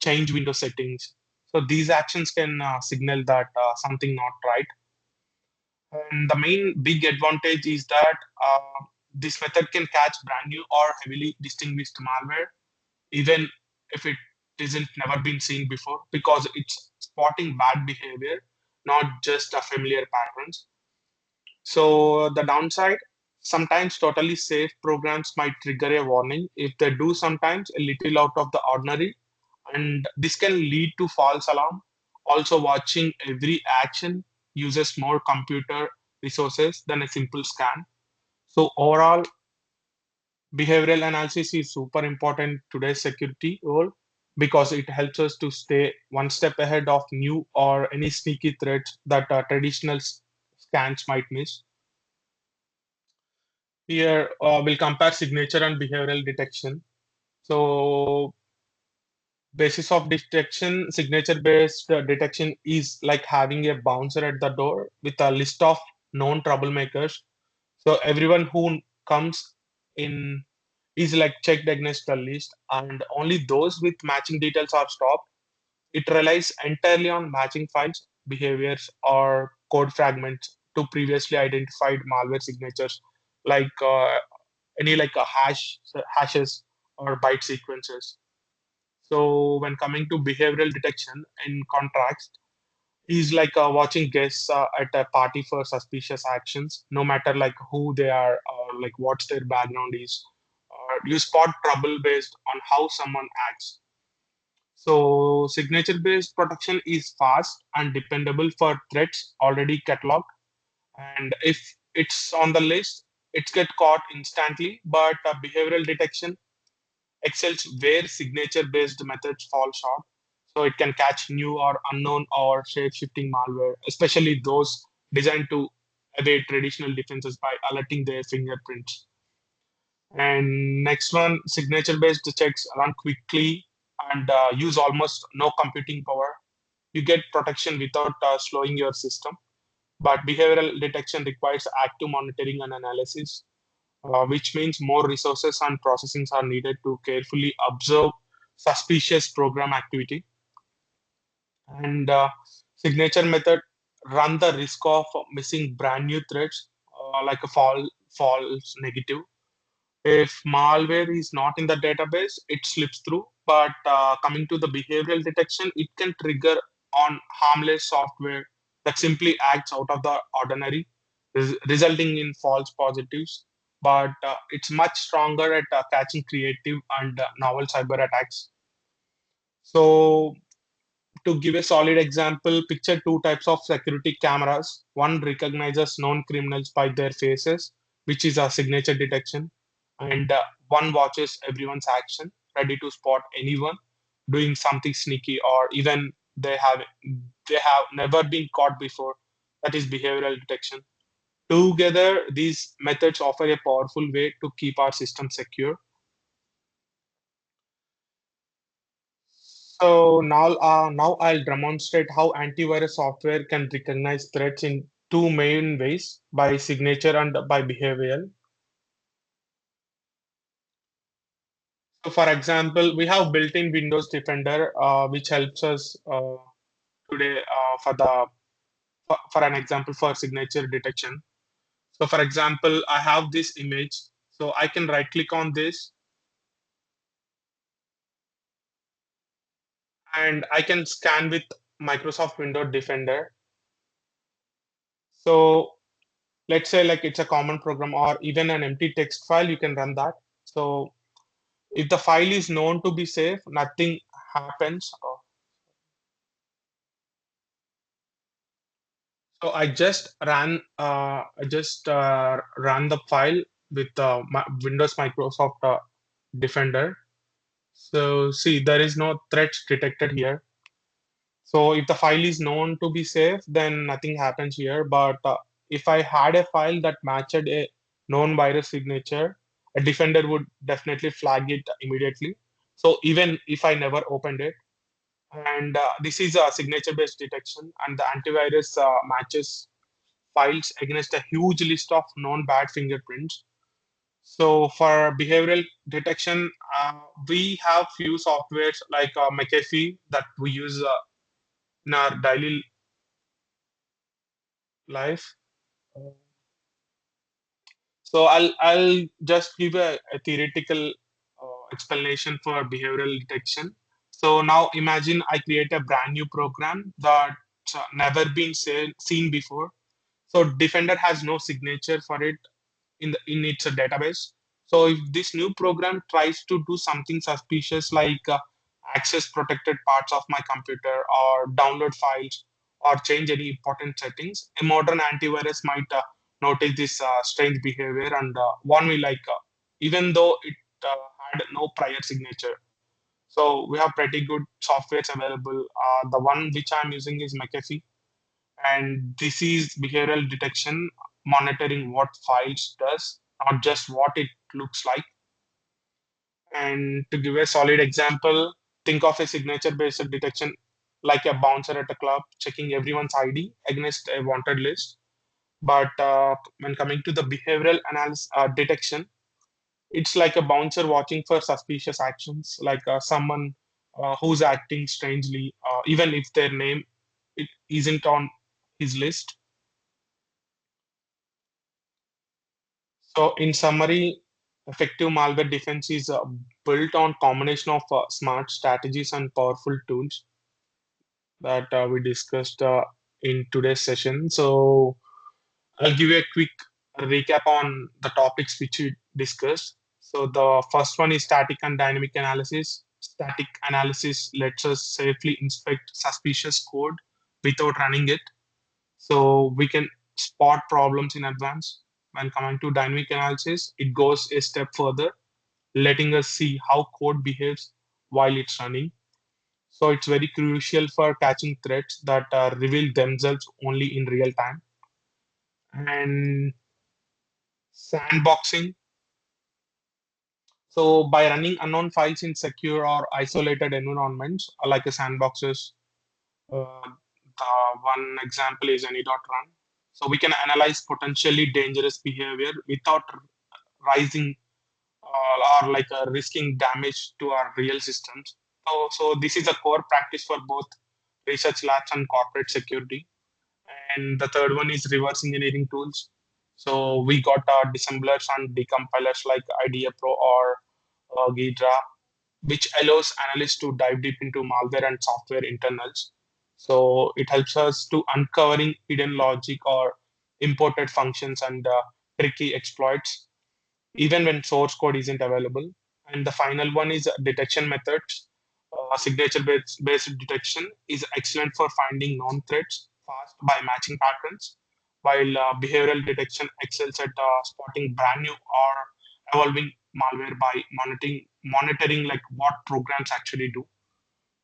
change window settings. So these actions can signal that something not right. And the main big advantage is that this method can catch brand new or heavily distinguished malware, even if it isn't never been seen before, because it's spotting bad behavior, not just familiar patterns. So the downside, sometimes totally safe programs might trigger a warning if they do sometimes a little out of the ordinary, and this can lead to false alarm. Also, watching every action uses more computer resources than a simple scan. So overall, behavioral analysis is super important in today's security role because it helps us to stay one step ahead of new or any sneaky threats that traditional scans might miss. Here, we'll compare signature and behavioral detection. So, basis of detection, signature-based detection is like having a bouncer at the door with a list of known troublemakers. So everyone who comes in is like checked against the list, and only those with matching details are stopped. It relies entirely on matching files, behaviors, or code fragments to previously identified malware signatures, like any like a hashes or byte sequences. So when coming to behavioral detection, in contrast, is like watching guests at a party for suspicious actions, no matter like who they are or like what's their background is. You spot trouble based on how someone acts. So signature-based protection is fast and dependable for threats already cataloged. And if it's on the list, it's get caught instantly. But behavioral detection excels where signature-based methods fall short. So it can catch new or unknown or shape-shifting malware, especially those designed to evade traditional defenses by alerting their fingerprints. And next one, signature-based checks run quickly and use almost no computing power. You get protection without slowing your system. But behavioral detection requires active monitoring and analysis, which means more resources and processings are needed to carefully observe suspicious program activity. And signature method run the risk of missing brand new threats, like a false negative. If malware is not in the database, it slips through. But coming to the behavioral detection, it can trigger on harmless software that simply acts out of the ordinary, resulting in false positives. But it's much stronger at catching creative and novel cyber attacks. So to give a solid example, picture two types of security cameras. One recognizes known criminals by their faces, which is a signature detection, and one watches everyone's action, ready to spot anyone doing something sneaky or even they have never been caught before. That is behavioral detection. Together, these methods offer a powerful way to keep our system secure. So now I'll demonstrate how antivirus software can recognize threats in two main ways, by signature and by behavioral. So for example, we have built-in Windows Defender, which helps us today for an example for signature detection. So for example, I have this image, so I can right click on this and I can scan with Microsoft Windows Defender. So let's say like it's a common program or even an empty text file, you can run that. So if the file is known to be safe, nothing happens. So I just ran the file with Windows Microsoft Defender. So see, there is no threats detected here. So if the file is known to be safe, then nothing happens here. But if I had a file that matched a known virus signature, a defender would definitely flag it immediately. So even if I never opened it, and this is a signature-based detection, and the antivirus matches files against a huge list of known bad fingerprints. So for behavioral detection, we have few softwares like McAfee that we use in our daily life. So I'll just give a theoretical explanation for behavioral detection. So now imagine I create a brand new program that's never been seen before. So Defender has no signature for it in its database. So if this new program tries to do something suspicious like access protected parts of my computer or download files or change any important settings, a modern antivirus might notice this strange behavior and warn me like even though it had no prior signature. So we have pretty good softwares available. The one which I'm using is McAfee, and this is behavioral detection, monitoring what files does, not just what it looks like. And to give a solid example, think of a signature-based detection like a bouncer at a club checking everyone's ID against a wanted list. But when coming to the behavioral analysis detection, it's like a bouncer watching for suspicious actions, like someone who's acting strangely, even if their name it isn't on his list. So in summary, effective malware defense is built on combination of smart strategies and powerful tools that we discussed in today's session. So I'll give you a quick recap on the topics which we discussed. So the first one is static and dynamic analysis. static analysis lets us safely inspect suspicious code without running it. So we can spot problems in advance. When coming to dynamic analysis, it goes a step further, letting us see how code behaves while it's running. So it's very crucial for catching threats that reveal themselves only in real time. And sandboxing. So by running unknown files in secure or isolated environments, like a sandboxes, the one example is any.run. So we can analyze potentially dangerous behavior without rising or risking damage to our real systems. So this is a core practice for both research labs and corporate security. And the third one is reverse engineering tools. So we got dissemblers and decompilers like IDEA Pro or Ghidra, which allows analysts to dive deep into malware and software internals. So it helps us to uncovering hidden logic or imported functions and tricky exploits, even when source code isn't available. And the final one is detection methods. Signature-based detection is excellent for finding known threats fast by matching patterns, while behavioral detection excels at spotting brand new or evolving malware by monitoring like what programs actually do.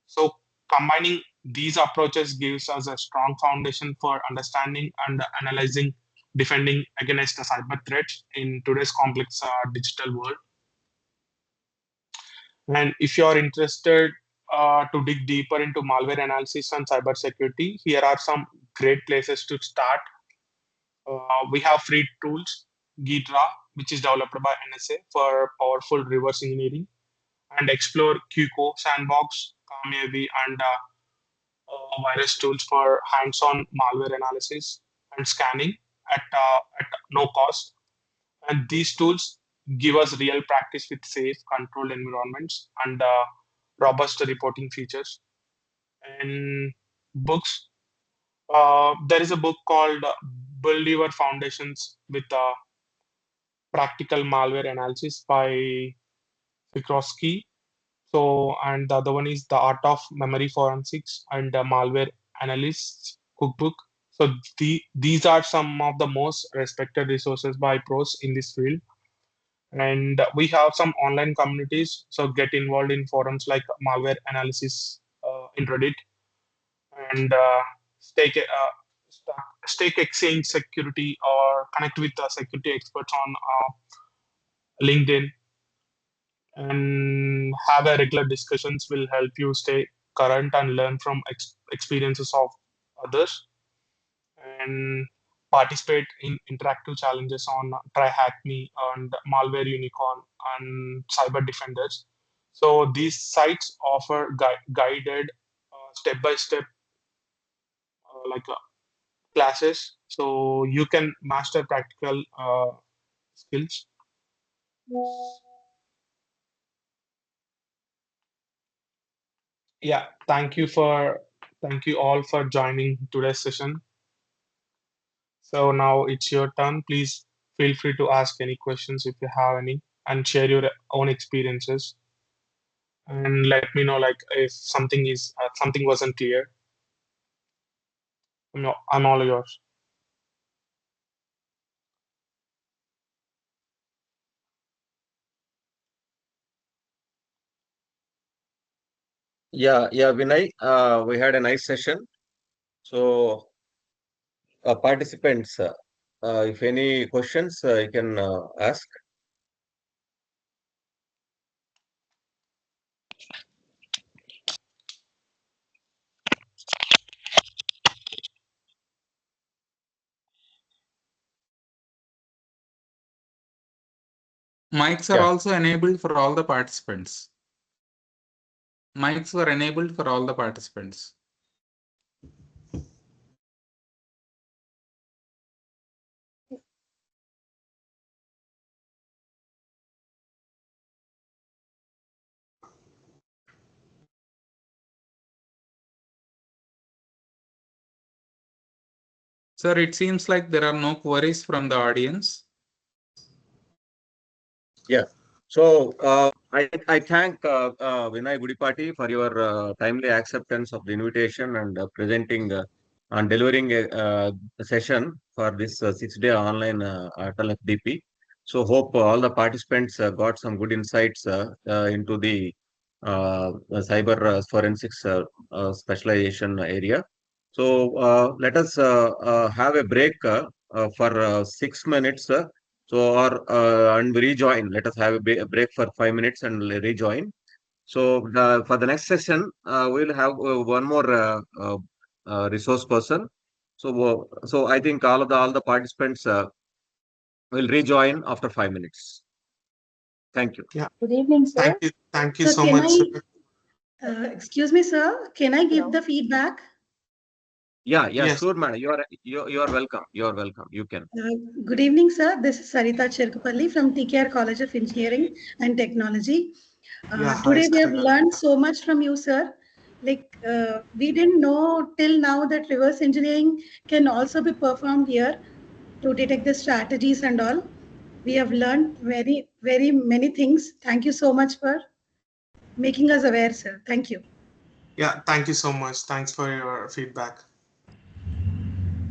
So combining these approaches gives us a strong foundation for understanding and analyzing, defending against the cyber threats in today's complex digital world. And if you are interested to dig deeper into malware analysis and cybersecurity, here are some great places to start. We have free tools, Ghidra, which is developed by NSA for powerful reverse engineering, and explore QCO, Sandbox, CalmAV, and virus tools for hands-on malware analysis and scanning at no cost. And these tools give us real practice with safe, controlled environments and robust reporting features. And books, there is a book called Build Your Foundations with Practical Malware Analysis by Fikowski. So, and the other one is The Art of Memory Forensics and Malware Analysts Cookbook. So these are some of the most respected resources by pros in this field. And we have some online communities. So get involved in forums like Malware Analysis in Reddit and Stake, Stake Exchange Security or connect with security experts on LinkedIn, and have a regular discussions will help you stay current and learn from experiences of others, and participate in interactive challenges on Try Hack Me and Malware Unicorn and Cyber Defenders. So these sites offer guided step-by-step classes, so you can master practical skills. Yeah, thank you all for joining today's session. So now it's your turn. Please feel free to ask any questions if you have any, and share your own experiences. And let me know like if something wasn't clear. I'm all yours. Yeah, Vinay, we had a nice session. So, participants, if any questions, you can ask. Mics are Yeah. also enabled for all the participants. Mics were enabled for all the participants. Sir, it seems like there are no queries from the audience. Yeah. So, I thank Vinay Gudipati for your timely acceptance of the invitation and presenting and delivering a session for this 6-day online ATAL FDP. So hope all the participants got some good insights into the cyber forensics specialization area. So let us have a break for 6 minutes. So, and we rejoin. Let us have a break for 5 minutes and rejoin. So, for the next session, we'll have one more resource person. So I think all the participants will rejoin after 5 minutes. Thank you. Yeah. Good evening, sir. Thank you Sir, so can much. Excuse me, sir. Can I give the feedback? Yeah, Yes. sure, madam. You are welcome. You are welcome. You can. Good evening, sir. This is Sarita Cherkapalli from TKR College of Engineering and Technology. Yeah, hi, Today we have Sarita. learned so much from you, sir. Like we didn't know till now that reverse engineering can also be performed here to detect the strategies and all. We have learned very, very many things. Thank you so much for making us aware, sir. Thank you. Yeah, thank you so much. Thanks for your feedback.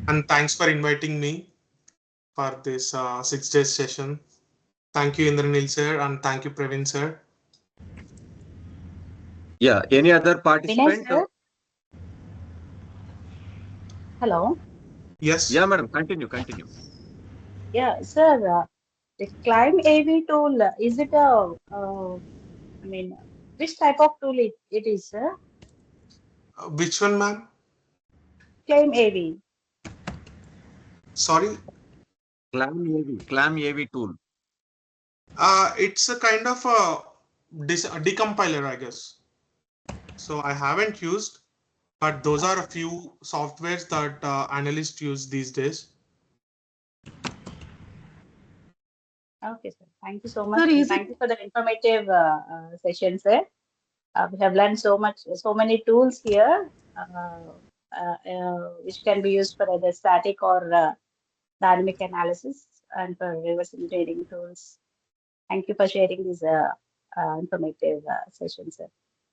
And thanks for inviting me for this 6-day session. Thank you, Indranil sir, and thank you, Praveen sir. Yeah. Any other Vinay, participant? sir. Hello. Yes. Yeah, madam. Continue. Yeah, sir. The Climb AV tool, is it a, I mean, which type of tool it is, sir? Which one, ma'am? Claim AV. Sorry. Clam AV tool. It's a kind of a decompiler, I guess. So I haven't used, but those are a few softwares that analysts use these days. Okay, sir. Thank you so much. Sir, And is thank you it for the informative session, sir. We have learned so many tools here, which can be used for either static or dynamic analysis and for reverse engineering tools. Thank you for sharing this informative session, sir.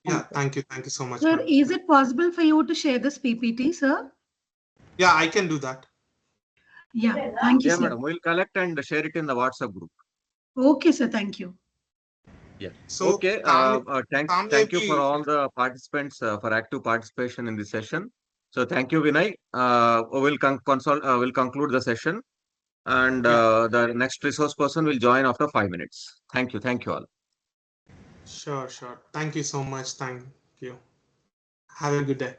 Yeah, Thank you. thank you so much, sir? ma'am. Is it possible for you to share this PPT, sir? Yeah, I can do that. Yeah. Thank you, Yeah, sir. madam. We'll collect and share it in the WhatsApp group. Okay, sir. Thank you. Yeah. So Okay. Thank you for all the participants for active participation in this session. So thank you, Vinay. We'll conclude the session, and yeah, the next resource person will join after 5 minutes. Thank you. Thank you all. sure. Thank you so much. Thank you. Have a good day.